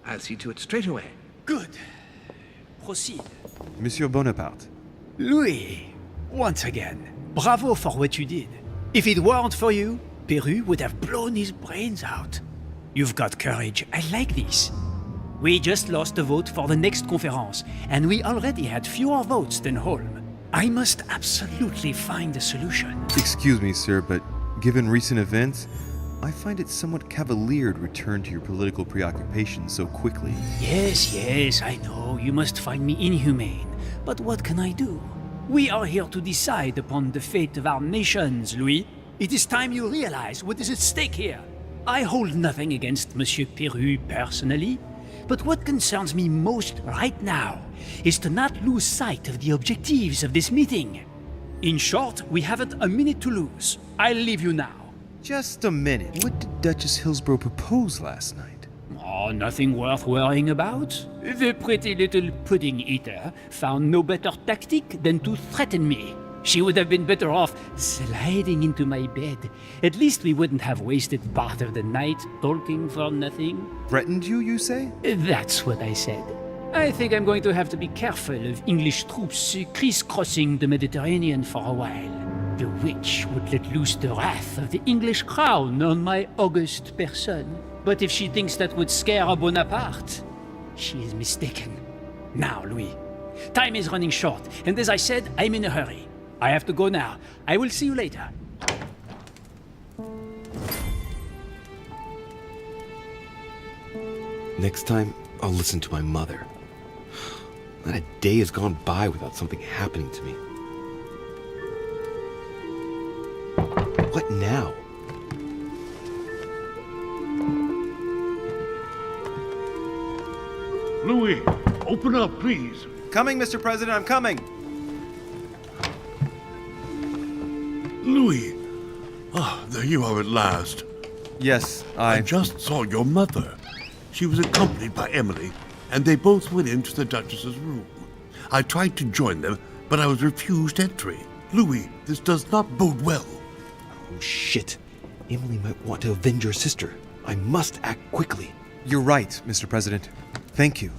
I'll see to it straight away. Good. Proceed. Monsieur Bonaparte. Louis, once again, bravo for what you did. If it weren't for you, Peru would have blown his brains out. You've got courage. I like this. We just lost the vote for the next conference, and we already had fewer votes than Holm. I must absolutely find a solution. Excuse me, sir, but given recent events, I find it somewhat cavalier to return to your political preoccupations so quickly. Yes, I know. You must find me inhumane. But what can I do? We are here to decide upon the fate of our nations, Louis. It is time you realize what is at stake here. I hold nothing against Monsieur Peru personally, but what concerns me most right now is to not lose sight of the objectives of this meeting. In short, we haven't a minute to lose. I'll leave you now. Just a minute. What did Duchess Hillsborough propose last night? Oh, nothing worth worrying about. The pretty little pudding eater found no better tactic than to threaten me. She would have been better off sliding into my bed. At least we wouldn't have wasted part of the night talking for nothing. Threatened you, you say? That's what I said. I think I'm going to have to be careful of English troops crisscrossing the Mediterranean for a while. The witch would let loose the wrath of the English crown on my august person. But if she thinks that would scare a Bonaparte, she is mistaken. Now, Louis, time is running short, and as I said, I'm in a hurry. I have to go now. I will see you later. Next time, I'll listen to my mother. Not a day has gone by without something happening to me. What now? Louis, open up, please. Coming, Mr. President, I'm coming. Louis. Ah, there you are at last. Yes, I just saw your mother. She was accompanied by Emily, and they both went into the Duchess's room. I tried to join them, but I was refused entry. Louis, this does not bode well. Oh, shit. Emily might want to avenge her sister. I must act quickly. You're right, Mr. President. Thank you.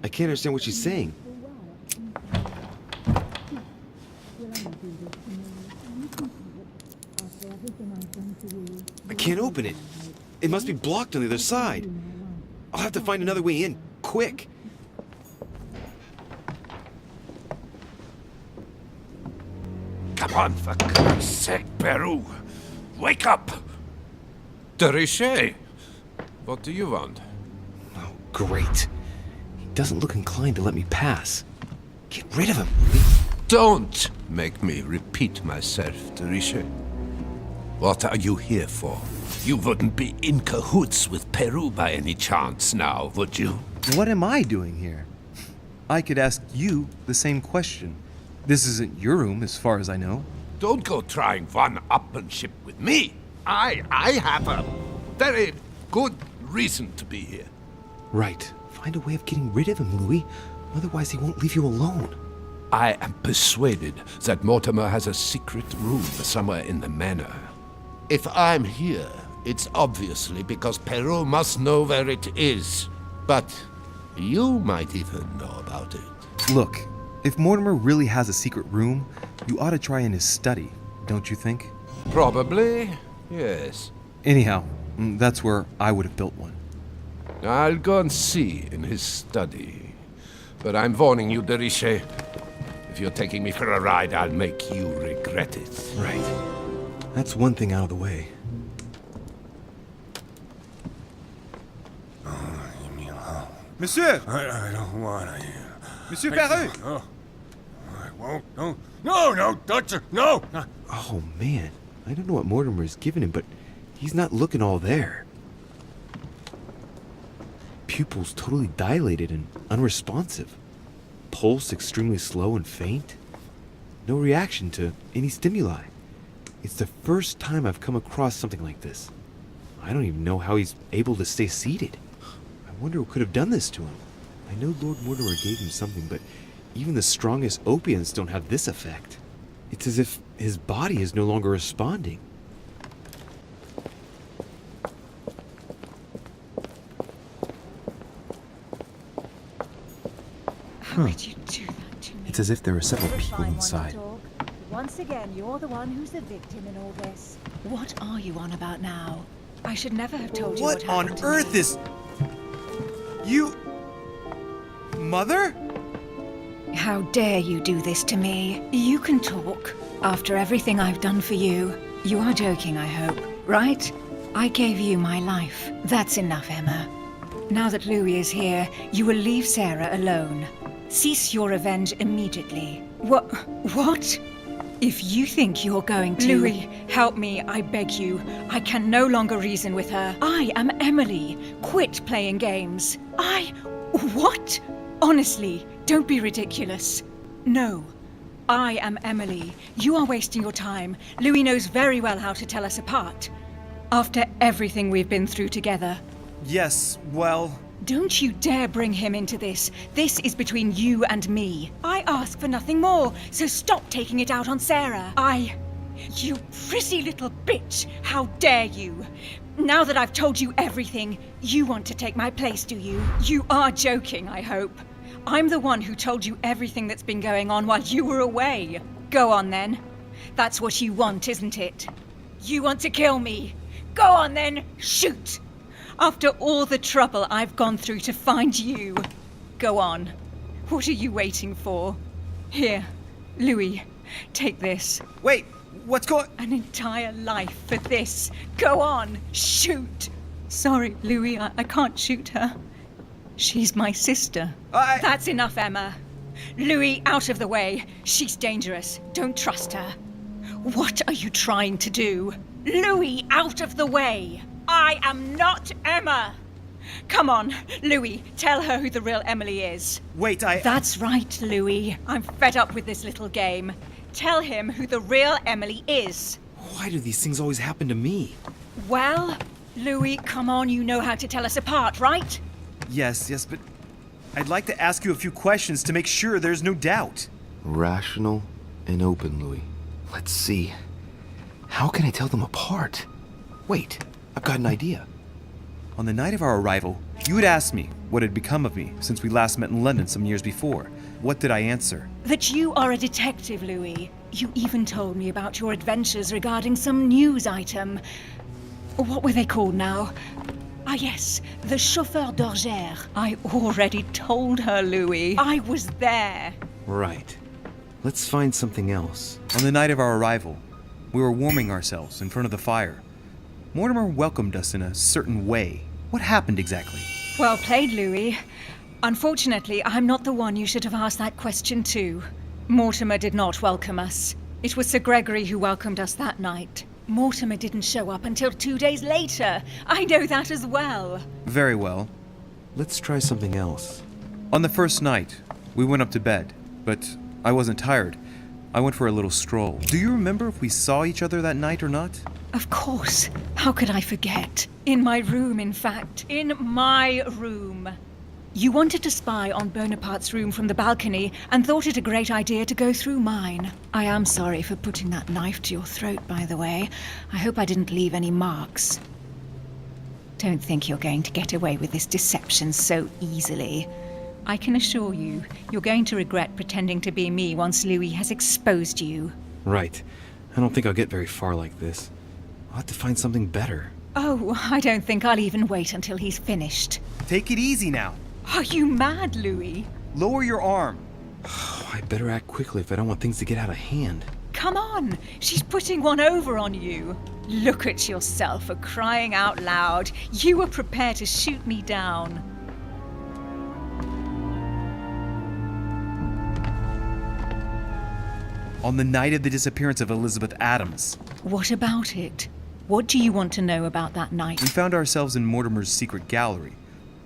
I can't understand what she's saying. I can't open it. It must be blocked on the other side. I'll have to find another way in, quick. Come on, for Christ's sake, Peru. Wake up! De Richet, what do you want? Oh, great. He doesn't look inclined to let me pass. Get rid of him. Don't make me repeat myself, De Richet. What are you here for? You wouldn't be in cahoots with Peru by any chance now, would you? What am I doing here? I could ask you the same question. This isn't your room, as far as I know. Don't go trying one-upmanship with me. I have a very good reason to be here. Right. Find a way of getting rid of him, Louis. Otherwise, he won't leave you alone. I am persuaded that Mortimer has a secret room somewhere in the manor. If I'm here, it's obviously because Perrault must know where it is. But you might even know about it. Look, if Mortimer really has a secret room, you ought to try in his study, don't you think? Probably, yes. Anyhow, that's where I would have built one. I'll go and see in his study. But I'm warning you, De Richet. If you're taking me for a ride, I'll make you regret it. Right. That's one thing out of the way. Leave me alone. Monsieur! I don't want to. Monsieur Perru! Oh, I won't. No, touch her. No! Oh, man. I don't know what Mortimer has given him, but he's not looking all there. Pupils totally dilated and unresponsive. Pulse extremely slow and faint. No reaction to any stimuli. It's the first time I've come across something like this. I don't even know how he's able to stay seated. I wonder what could have done this to him. I know Lord Mortimer gave him something, but even the strongest opiates don't have this effect. It's as if his body is no longer responding. How could you do that to me? It's as if there are several people inside. Once again, you're the one who's the victim in all this. What are you on about now? I should never have told you what happened to me. What on earth is... You... Mother? How dare you do this to me? You can talk. After everything I've done for you. You are joking, I hope, right? I gave you my life. That's enough, Emma. Now that Louis is here, you will leave Sarah alone. Cease your revenge immediately. What? If you think you're going to... Louis, help me, I beg you. I can no longer reason with her. I am Emily. Quit playing games. What? Honestly, don't be ridiculous. No. I am Emily. You are wasting your time. Louis knows very well how to tell us apart. After everything we've been through together. Yes, well... Don't you dare bring him into this. This is between you and me. I ask for nothing more, so stop taking it out on Sarah. I You pretty little bitch! How dare you! Now that I've told you everything, you want to take my place, do you? You are joking, I hope. I'm the one who told you everything that's been going on while you were away. Go on then. That's what you want, isn't it? You want to kill me? Go on then, shoot! After all the trouble I've gone through to find you. Go on. What are you waiting for? Here, Louis, take this. Wait, what's going... An entire life for this. Go on, shoot! Sorry, Louis, I can't shoot her. She's my sister. That's enough, Emma. Louis, out of the way. She's dangerous. Don't trust her. What are you trying to do? Louis, out of the way! I am not Emma! Come on, Louis, tell her who the real Emily is. Wait, That's right, Louis. I'm fed up with this little game. Tell him who the real Emily is. Why do these things always happen to me? Well, Louis, come on, you know how to tell us apart, right? Yes, but I'd like to ask you a few questions to make sure there's no doubt. Rational and open, Louis. Let's see. How can I tell them apart? Wait, I've got an idea. On the night of our arrival, you had asked me what had become of me since we last met in London some years before. What did I answer? That you are a detective, Louis. You even told me about your adventures regarding some news item. What were they called now? Ah yes, the chauffeur d'orgère. I already told her, Louis. I was there. Right. Let's find something else. On the night of our arrival, we were warming ourselves in front of the fire. Mortimer welcomed us in a certain way. What happened exactly? Well played, Louis. Unfortunately, I'm not the one you should have asked that question to. Mortimer did not welcome us. It was Sir Gregory who welcomed us that night. Mortimer didn't show up until 2 days later. I know that as well. Very well. Let's try something else. On the first night, we went up to bed, but I wasn't tired. I went for a little stroll. Do you remember if we saw each other that night or not? Of course. How could I forget? In my room, in fact. In my room. You wanted to spy on Bonaparte's room from the balcony and thought it a great idea to go through mine. I am sorry for putting that knife to your throat, by the way. I hope I didn't leave any marks. Don't think you're going to get away with this deception so easily. I can assure you, you're going to regret pretending to be me once Louis has exposed you. Right. I don't think I'll get very far like this. I'll have to find something better. Oh, I don't think I'll even wait until he's finished. Take it easy now. Are you mad, Louis? Lower your arm. I better act quickly if I don't want things to get out of hand. Come on, she's putting one over on you. Look at yourself for crying out loud. You were prepared to shoot me down. On the night of the disappearance of Elizabeth Adams. What about it? What do you want to know about that night? We found ourselves in Mortimer's secret gallery.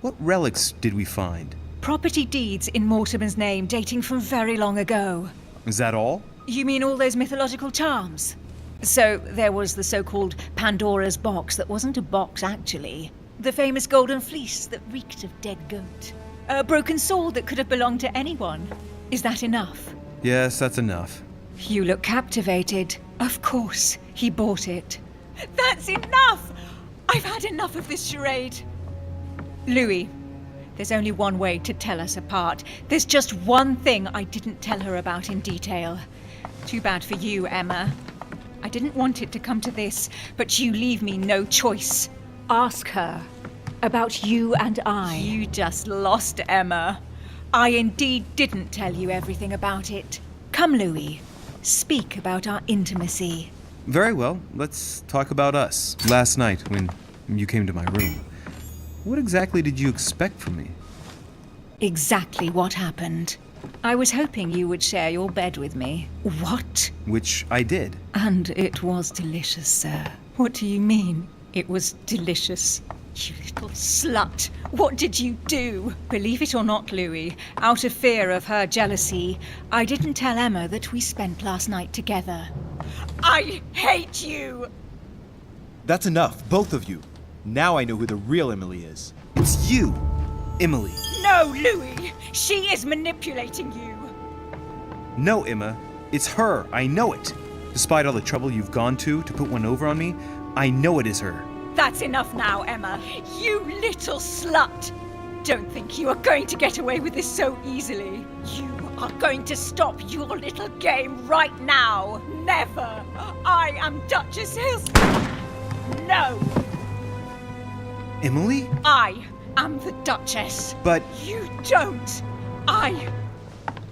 What relics did we find? Property deeds in Mortimer's name dating from very long ago. Is that all? You mean all those mythological charms? So there was the so-called Pandora's box that wasn't a box, actually. The famous golden fleece that reeked of dead goat. A broken sword that could have belonged to anyone. Is that enough? Yes, that's enough. You look captivated. Of course, he bought it. That's enough! I've had enough of this charade. Louis, there's only one way to tell us apart. There's just one thing I didn't tell her about in detail. Too bad for you, Emma. I didn't want it to come to this, but you leave me no choice. Ask her about you and I. You just lost, Emma. I indeed didn't tell you everything about it. Come, Louis. Speak about our intimacy. Very well. Let's talk about us. Last night, when you came to my room, what exactly did you expect from me? Exactly what happened. I was hoping you would share your bed with me. What? Which I did. And it was delicious, sir. What do you mean, it was delicious? You little slut! What did you do? Believe it or not, Louis, out of fear of her jealousy, I didn't tell Emma that we spent last night together. I hate you! That's enough, both of you. Now I know who the real Emily is. It's you, Emily. No, Louis! She is manipulating you! No, Emma. It's her. I know it. Despite all the trouble you've gone to put one over on me, I know it is her. That's enough now, Emma. You little slut! Don't think you are going to get away with this so easily. You are going to stop your little game right now. Never! I am Duchess Hills. No! Emily? I am the Duchess. But... You don't!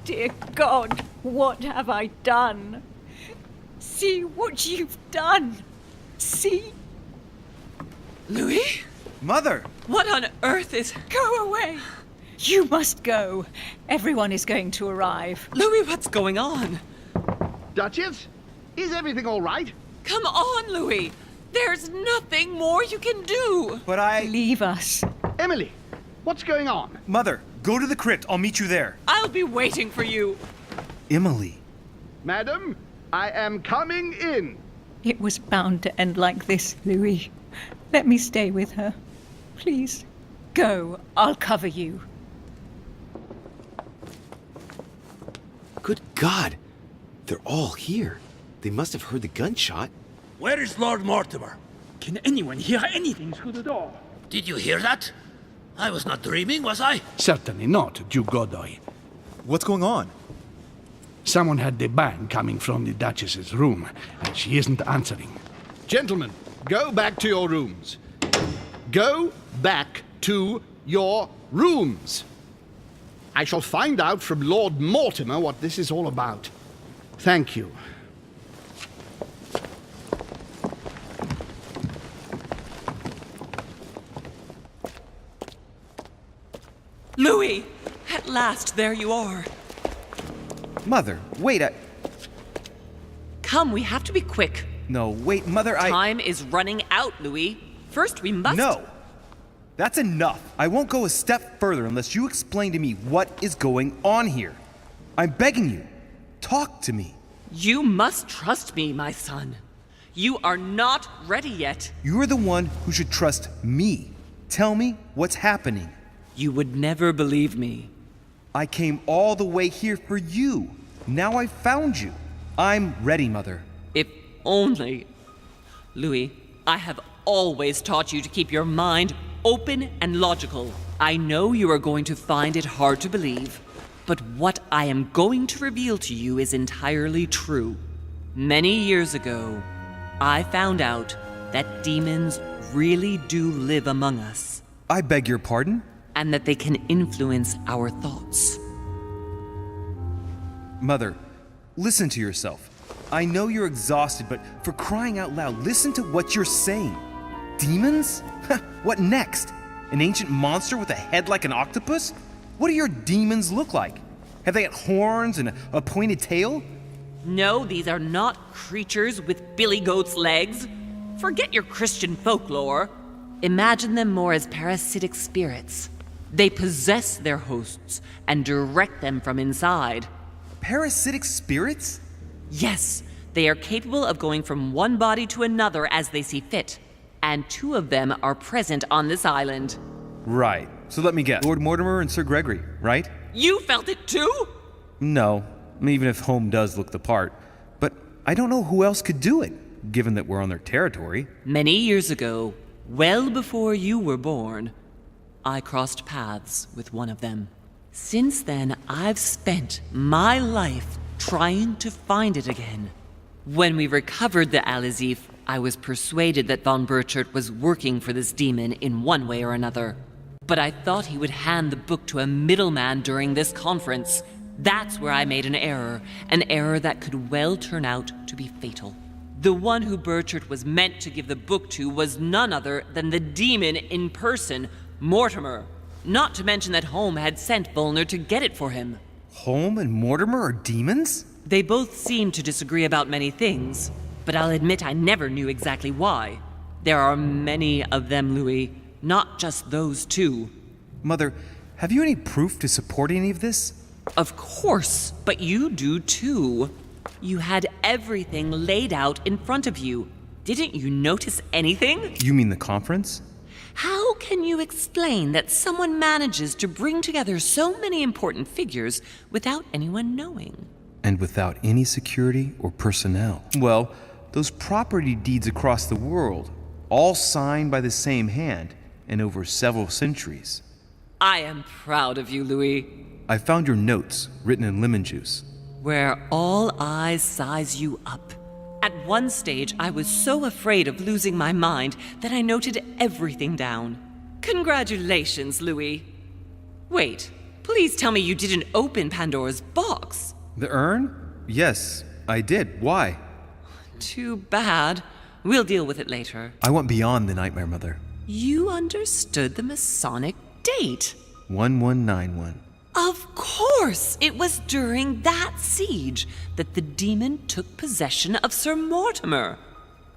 Dear God, what have I done? See what you've done. See? Louis? Mother! What on earth is... Go away! You must go. Everyone is going to arrive. Louis, what's going on? Duchess? Is everything all right? Come on, Louis! There's nothing more you can do! But I... Leave us. Emily, what's going on? Mother, go to the crypt. I'll meet you there. I'll be waiting for you. Emily. Madam, I am coming in. It was bound to end like this, Louis. Let me stay with her. Please. Go. I'll cover you. Good God! They're all here. They must have heard the gunshot. Where is Lord Mortimer? Can anyone hear anything through the door? Did you hear that? I was not dreaming, was I? Certainly not, Duke Godoy. What's going on? Someone had the bang coming from the Duchess's room, and she isn't answering. Gentlemen, go back to your rooms. Go back to your rooms. I shall find out from Lord Mortimer what this is all about. Thank you. Louis! At last, there you are. Mother, wait, Come, we have to be quick. No, wait, Mother, Time is running out, Louis. First, we must... No! That's enough. I won't go a step further unless you explain to me what is going on here. I'm begging you. Talk to me. You must trust me, my son. You are not ready yet. You're the one who should trust me. Tell me what's happening. You would never believe me. I came all the way here for you. Now I've found you. I'm ready, Mother. If only... Louis, I have always taught you to keep your mind open and logical. I know you are going to find it hard to believe, but what I am going to reveal to you is entirely true. Many years ago, I found out that demons really do live among us. I beg your pardon? And that they can influence our thoughts. Mother, listen to yourself. I know you're exhausted, but for crying out loud, listen to what you're saying. Demons? What next? An ancient monster with a head like an octopus? What do your demons look like? Have they got horns and a pointed tail? No, these are not creatures with billy goat's legs. Forget your Christian folklore. Imagine them more as parasitic spirits. They possess their hosts and direct them from inside. Parasitic spirits? Yes, they are capable of going from one body to another as they see fit. And 2 of them are present on this island. Right. So let me guess. Lord Mortimer and Sir Gregory, right? You felt it too? No, even if Home does look the part. But I don't know who else could do it, given that we're on their territory. Many years ago, well before you were born, I crossed paths with one of them. Since then, I've spent my life trying to find it again. When we recovered the Alizif, I was persuaded that von Burchard was working for this demon in one way or another. But I thought he would hand the book to a middleman during this conference. That's where I made an error that could well turn out to be fatal. The one who Burchard was meant to give the book to was none other than the demon in person, Mortimer. Not to mention that Home had sent Volner to get it for him. Home and Mortimer are demons? They both seem to disagree about many things, but I'll admit I never knew exactly why. There are many of them, Louis, not just those 2. Mother, have you any proof to support any of this? Of course, but you do too. You had everything laid out in front of you. Didn't you notice anything? You mean the conference? How can you explain that someone manages to bring together so many important figures without anyone knowing? And without any security or personnel. Well, those property deeds across the world, all signed by the same hand and over several centuries. I am proud of you, Louis. I found your notes written in lemon juice. Where all eyes size you up. At one stage, I was so afraid of losing my mind that I noted everything down. Congratulations, Louis. Wait, please tell me you didn't open Pandora's box. The urn? Yes, I did. Why? Too bad. We'll deal with it later. I went beyond the nightmare, Mother. You understood the Masonic date. 1191. Of course! It was during that siege that the demon took possession of Sir Mortimer.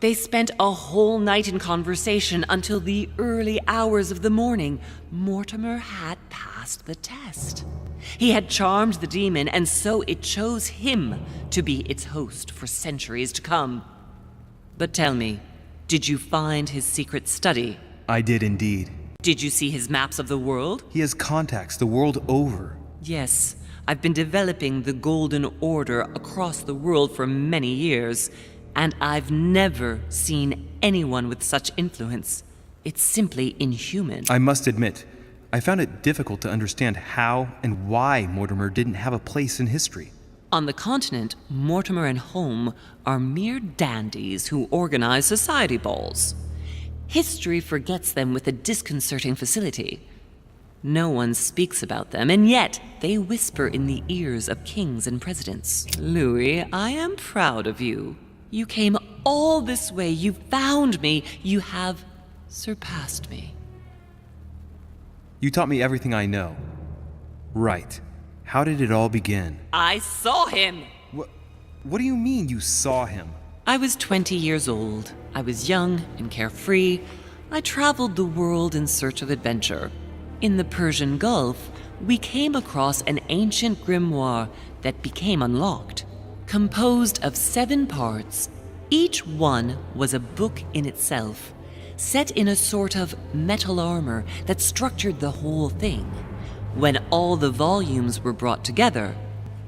They spent a whole night in conversation until the early hours of the morning. Mortimer had passed the test. He had charmed the demon, and so it chose him to be its host for centuries to come. But tell me, did you find his secret study? I did indeed. Did you see his maps of the world? He has contacts the world over. Yes, I've been developing the Golden Order across the world for many years, and I've never seen anyone with such influence. It's simply inhuman. I must admit, I found it difficult to understand how and why Mortimer didn't have a place in history. On the continent, Mortimer and Home are mere dandies who organize society balls. History forgets them with a disconcerting facility. No one speaks about them, and yet they whisper in the ears of kings and presidents. Louis, I am proud of you. You came all this way. You found me. You have surpassed me. You taught me everything I know. Right. How did it all begin? I saw him! What do you mean you saw him? I was 20 years old. I was young and carefree. I traveled the world in search of adventure. In the Persian Gulf, we came across an ancient grimoire that became unlocked. Composed of 7 parts, each one was a book in itself, set in a sort of metal armor that structured the whole thing. When all the volumes were brought together,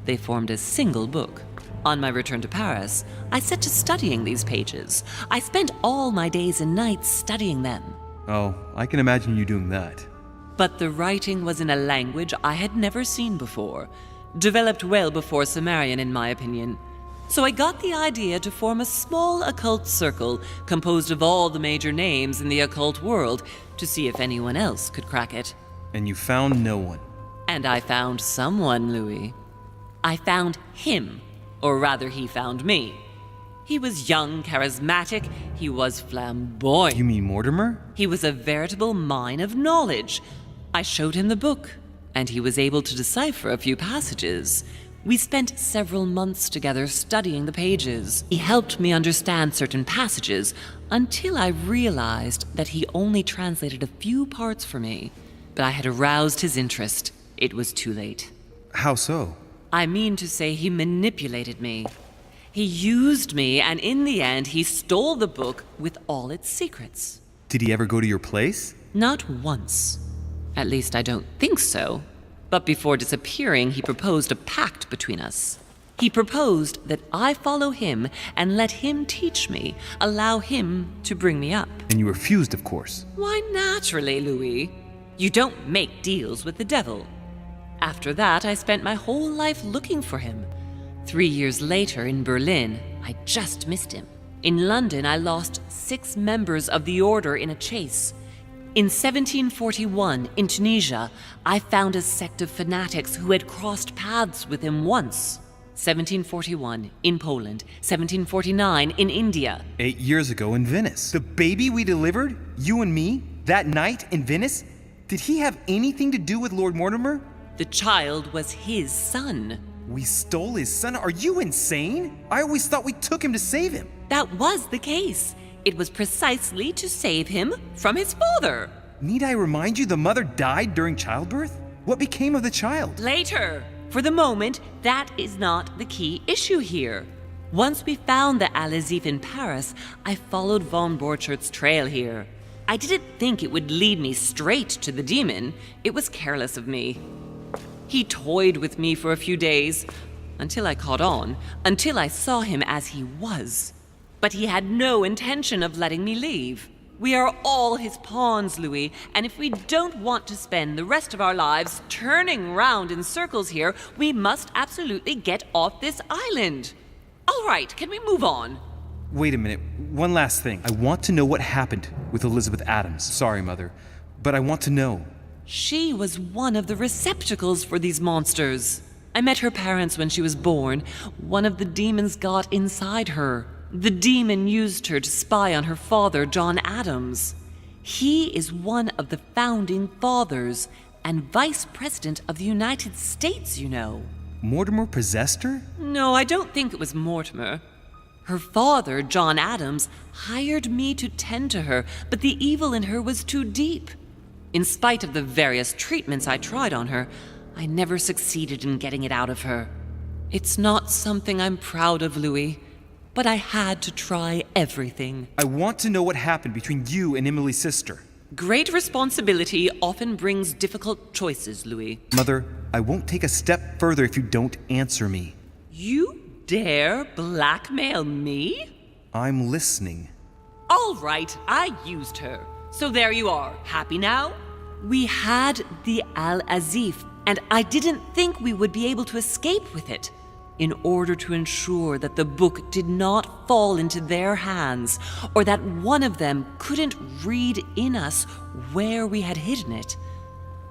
they formed a single book. On my return to Paris, I set to studying these pages. I spent all my days and nights studying them. Oh, I can imagine you doing that. But the writing was in a language I had never seen before, developed well before Sumerian, in my opinion. So I got the idea to form a small occult circle composed of all the major names in the occult world to see if anyone else could crack it. And you found no one. And I found someone, Louis. I found him. Or rather, he found me. He was young, charismatic, he was flamboyant. You mean Mortimer? He was a veritable mine of knowledge. I showed him the book, and he was able to decipher a few passages. We spent several months together studying the pages. He helped me understand certain passages until I realized that he only translated a few parts for me. But I had aroused his interest. It was too late. How so? I mean to say he manipulated me. He used me, and in the end, he stole the book with all its secrets. Did he ever go to your place? Not once. At least I don't think so. But before disappearing, he proposed a pact between us. He proposed that I follow him and let him teach me, allow him to bring me up. And you refused, of course. Why, naturally, Louis. You don't make deals with the devil. After that, I spent my whole life looking for him. 3 years later, in Berlin, I just missed him. In London, I lost 6 members of the order in a chase. In 1741, in Tunisia, I found a sect of fanatics who had crossed paths with him once. 1741, in Poland. 1749, in India. 8 years ago in Venice. The baby we delivered, you and me, that night in Venice? Did he have anything to do with Lord Mortimer? The child was his son. We stole his son? Are you insane? I always thought we took him to save him. That was the case. It was precisely to save him from his father. Need I remind you the mother died during childbirth? What became of the child? Later. For the moment, that is not the key issue here. Once we found the Alazif in Paris, I followed von Borchert's trail here. I didn't think it would lead me straight to the demon. It was careless of me. He toyed with me for a few days. Until I caught on, until I saw him as he was. But he had no intention of letting me leave. We are all his pawns, Louis, and if we don't want to spend the rest of our lives turning round in circles here, we must absolutely get off this island. All right, can we move on? Wait a minute. One last thing. I want to know what happened with Elizabeth Adams. Sorry, Mother, but I want to know. She was one of the receptacles for these monsters. I met her parents when she was born. One of the demons got inside her. The demon used her to spy on her father, John Adams. He is one of the founding fathers and vice president of the United States, you know. Mortimer possessed her? No, I don't think it was Mortimer. Her father, John Adams, hired me to tend to her, but the evil in her was too deep. In spite of the various treatments I tried on her, I never succeeded in getting it out of her. It's not something I'm proud of, Louis, but I had to try everything. I want to know what happened between you and Emily's sister. Great responsibility often brings difficult choices, Louis. Mother, I won't take a step further if you don't answer me. You dare blackmail me? I'm listening. All right, I used her. So there you are. Happy now? We had the Al-Azif, and I didn't think we would be able to escape with it. In order to ensure that the book did not fall into their hands, or that one of them couldn't read in us where we had hidden it,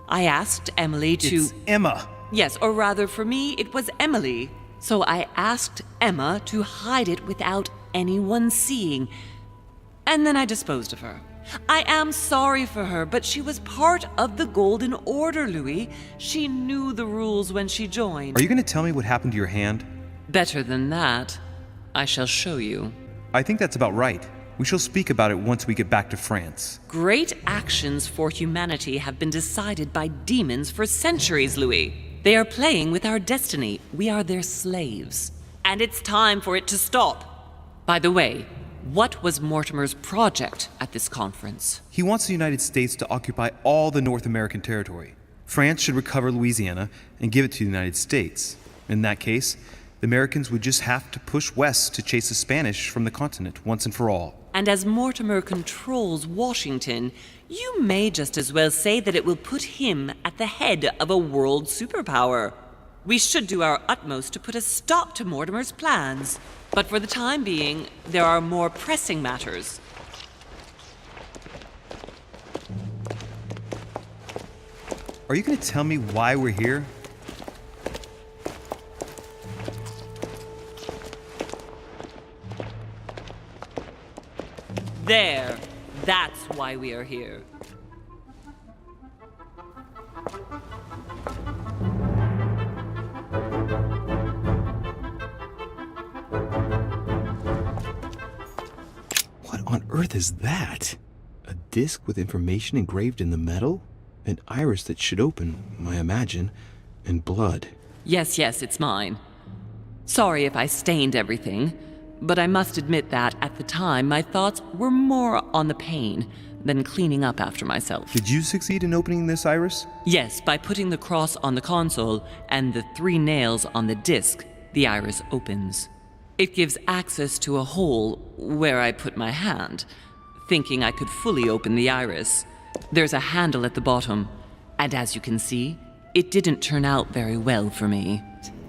I asked Emily to... It's Emma! Yes, or rather for me, it was Emily. So I asked Emma to hide it without anyone seeing, and then I disposed of her. I am sorry for her, but she was part of the Golden Order, Louis. She knew the rules when she joined. Are you going to tell me what happened to your hand? Better than that. I shall show you. I think that's about right. We shall speak about it once we get back to France. Great actions for humanity have been decided by demons for centuries, Louis. They are playing with our destiny. We are their slaves. And it's time for it to stop. By the way, what was Mortimer's project at this conference? He wants the United States to occupy all the North American territory. France should recover Louisiana and give it to the United States. In that case, the Americans would just have to push west to chase the Spanish from the continent once and for all. And as Mortimer controls Washington, you may just as well say that it will put him at the head of a world superpower. We should do our utmost to put a stop to Mortimer's plans. But for the time being, there are more pressing matters. Are you going to tell me why we're here? There. That's why we are here. What on earth is that? A disc with information engraved in the metal? An iris that should open, I imagine, and blood. Yes, it's mine. Sorry if I stained everything, but I must admit that at the time my thoughts were more on the pain than cleaning up after myself. Did you succeed in opening this iris? Yes, by putting the cross on the console and the 3 nails on the disc, the iris opens. It gives access to a hole where I put my hand, thinking I could fully open the iris. There's a handle at the bottom, and as you can see, it didn't turn out very well for me.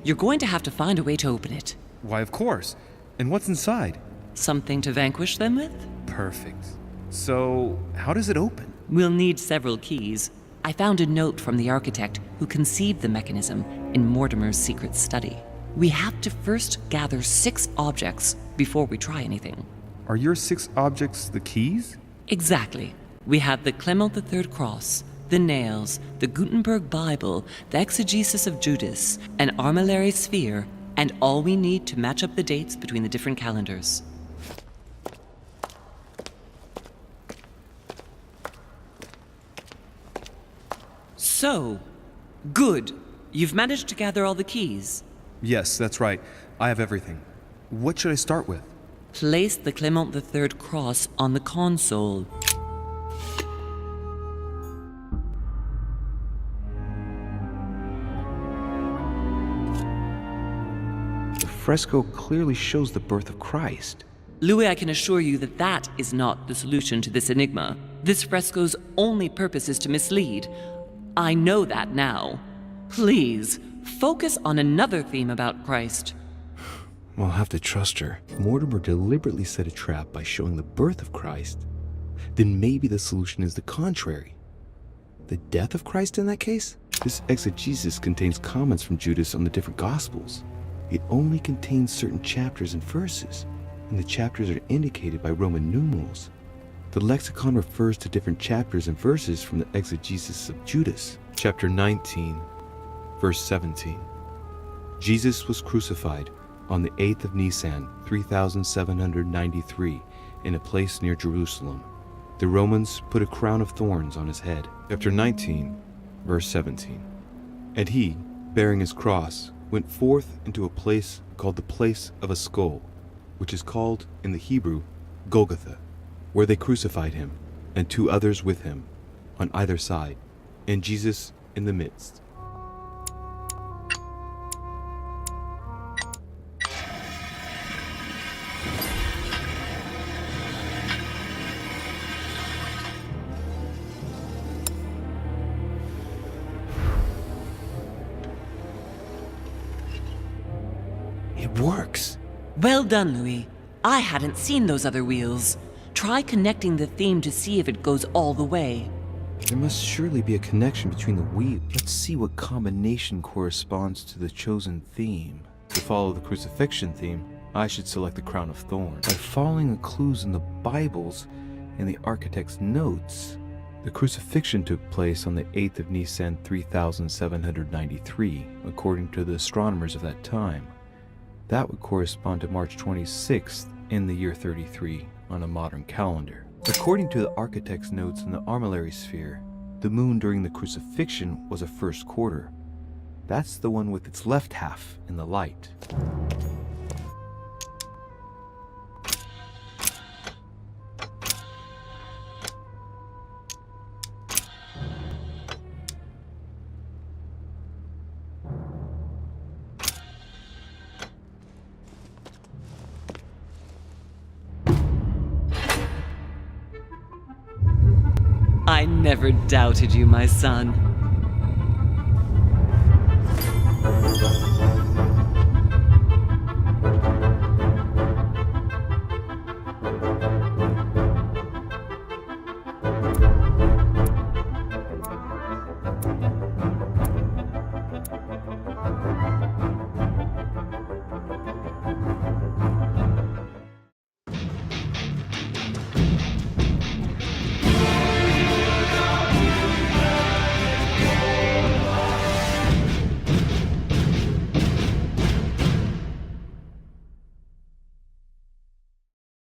You're going to have to find a way to open it. Why, of course. And what's inside? Something to vanquish them with? Perfect. So, how does it open? We'll need several keys. I found a note from the architect who conceived the mechanism in Mortimer's secret study. We have to first gather 6 objects before we try anything. Are your 6 objects the keys? Exactly. We have the Clement III cross, the nails, the Gutenberg Bible, the exegesis of Judas, an armillary sphere, and all we need to match up the dates between the different calendars. So, good. You've managed to gather all the keys. Yes, that's right. I have everything. What should I start with? Place the Clement III cross on the console. fresco clearly shows the birth of Christ. Louis, I can assure you that that is not the solution to this enigma. This fresco's only purpose is to mislead. I know that now. Please, focus on another theme about Christ. I'll have to trust her. If Mortimer deliberately set a trap by showing the birth of Christ, then maybe the solution is the contrary. The death of Christ in that case? This exegesis contains comments from Judas on the different Gospels. It only contains certain chapters and verses, and the chapters are indicated by Roman numerals. The lexicon refers to different chapters and verses from the exegesis of Judas. Chapter 19, verse 17. Jesus was crucified on the 8th of Nisan, 3793, in a place near Jerusalem. The Romans put a crown of thorns on his head. Chapter 19, verse 17. And he, bearing his cross, went forth into a place called the place of a skull, which is called in the Hebrew Golgotha, where they crucified him, and 2 others with him, on either side, and Jesus in the midst. It works. Well done, Louis. I hadn't seen those other wheels. Try connecting the theme to see if it goes all the way. There must surely be a connection between the wheels. Let's see what combination corresponds to the chosen theme. To follow the crucifixion theme, I should select the crown of thorns. By following the clues in the Bibles and the architect's notes, the crucifixion took place on the 8th of Nisan 3793, according to the astronomers of that time. That would correspond to March 26th in the year 33 on a modern calendar. According to the architect's notes in the armillary sphere, the moon during the crucifixion was a first quarter. That's the one with its left half in the light. I never doubted you, my son.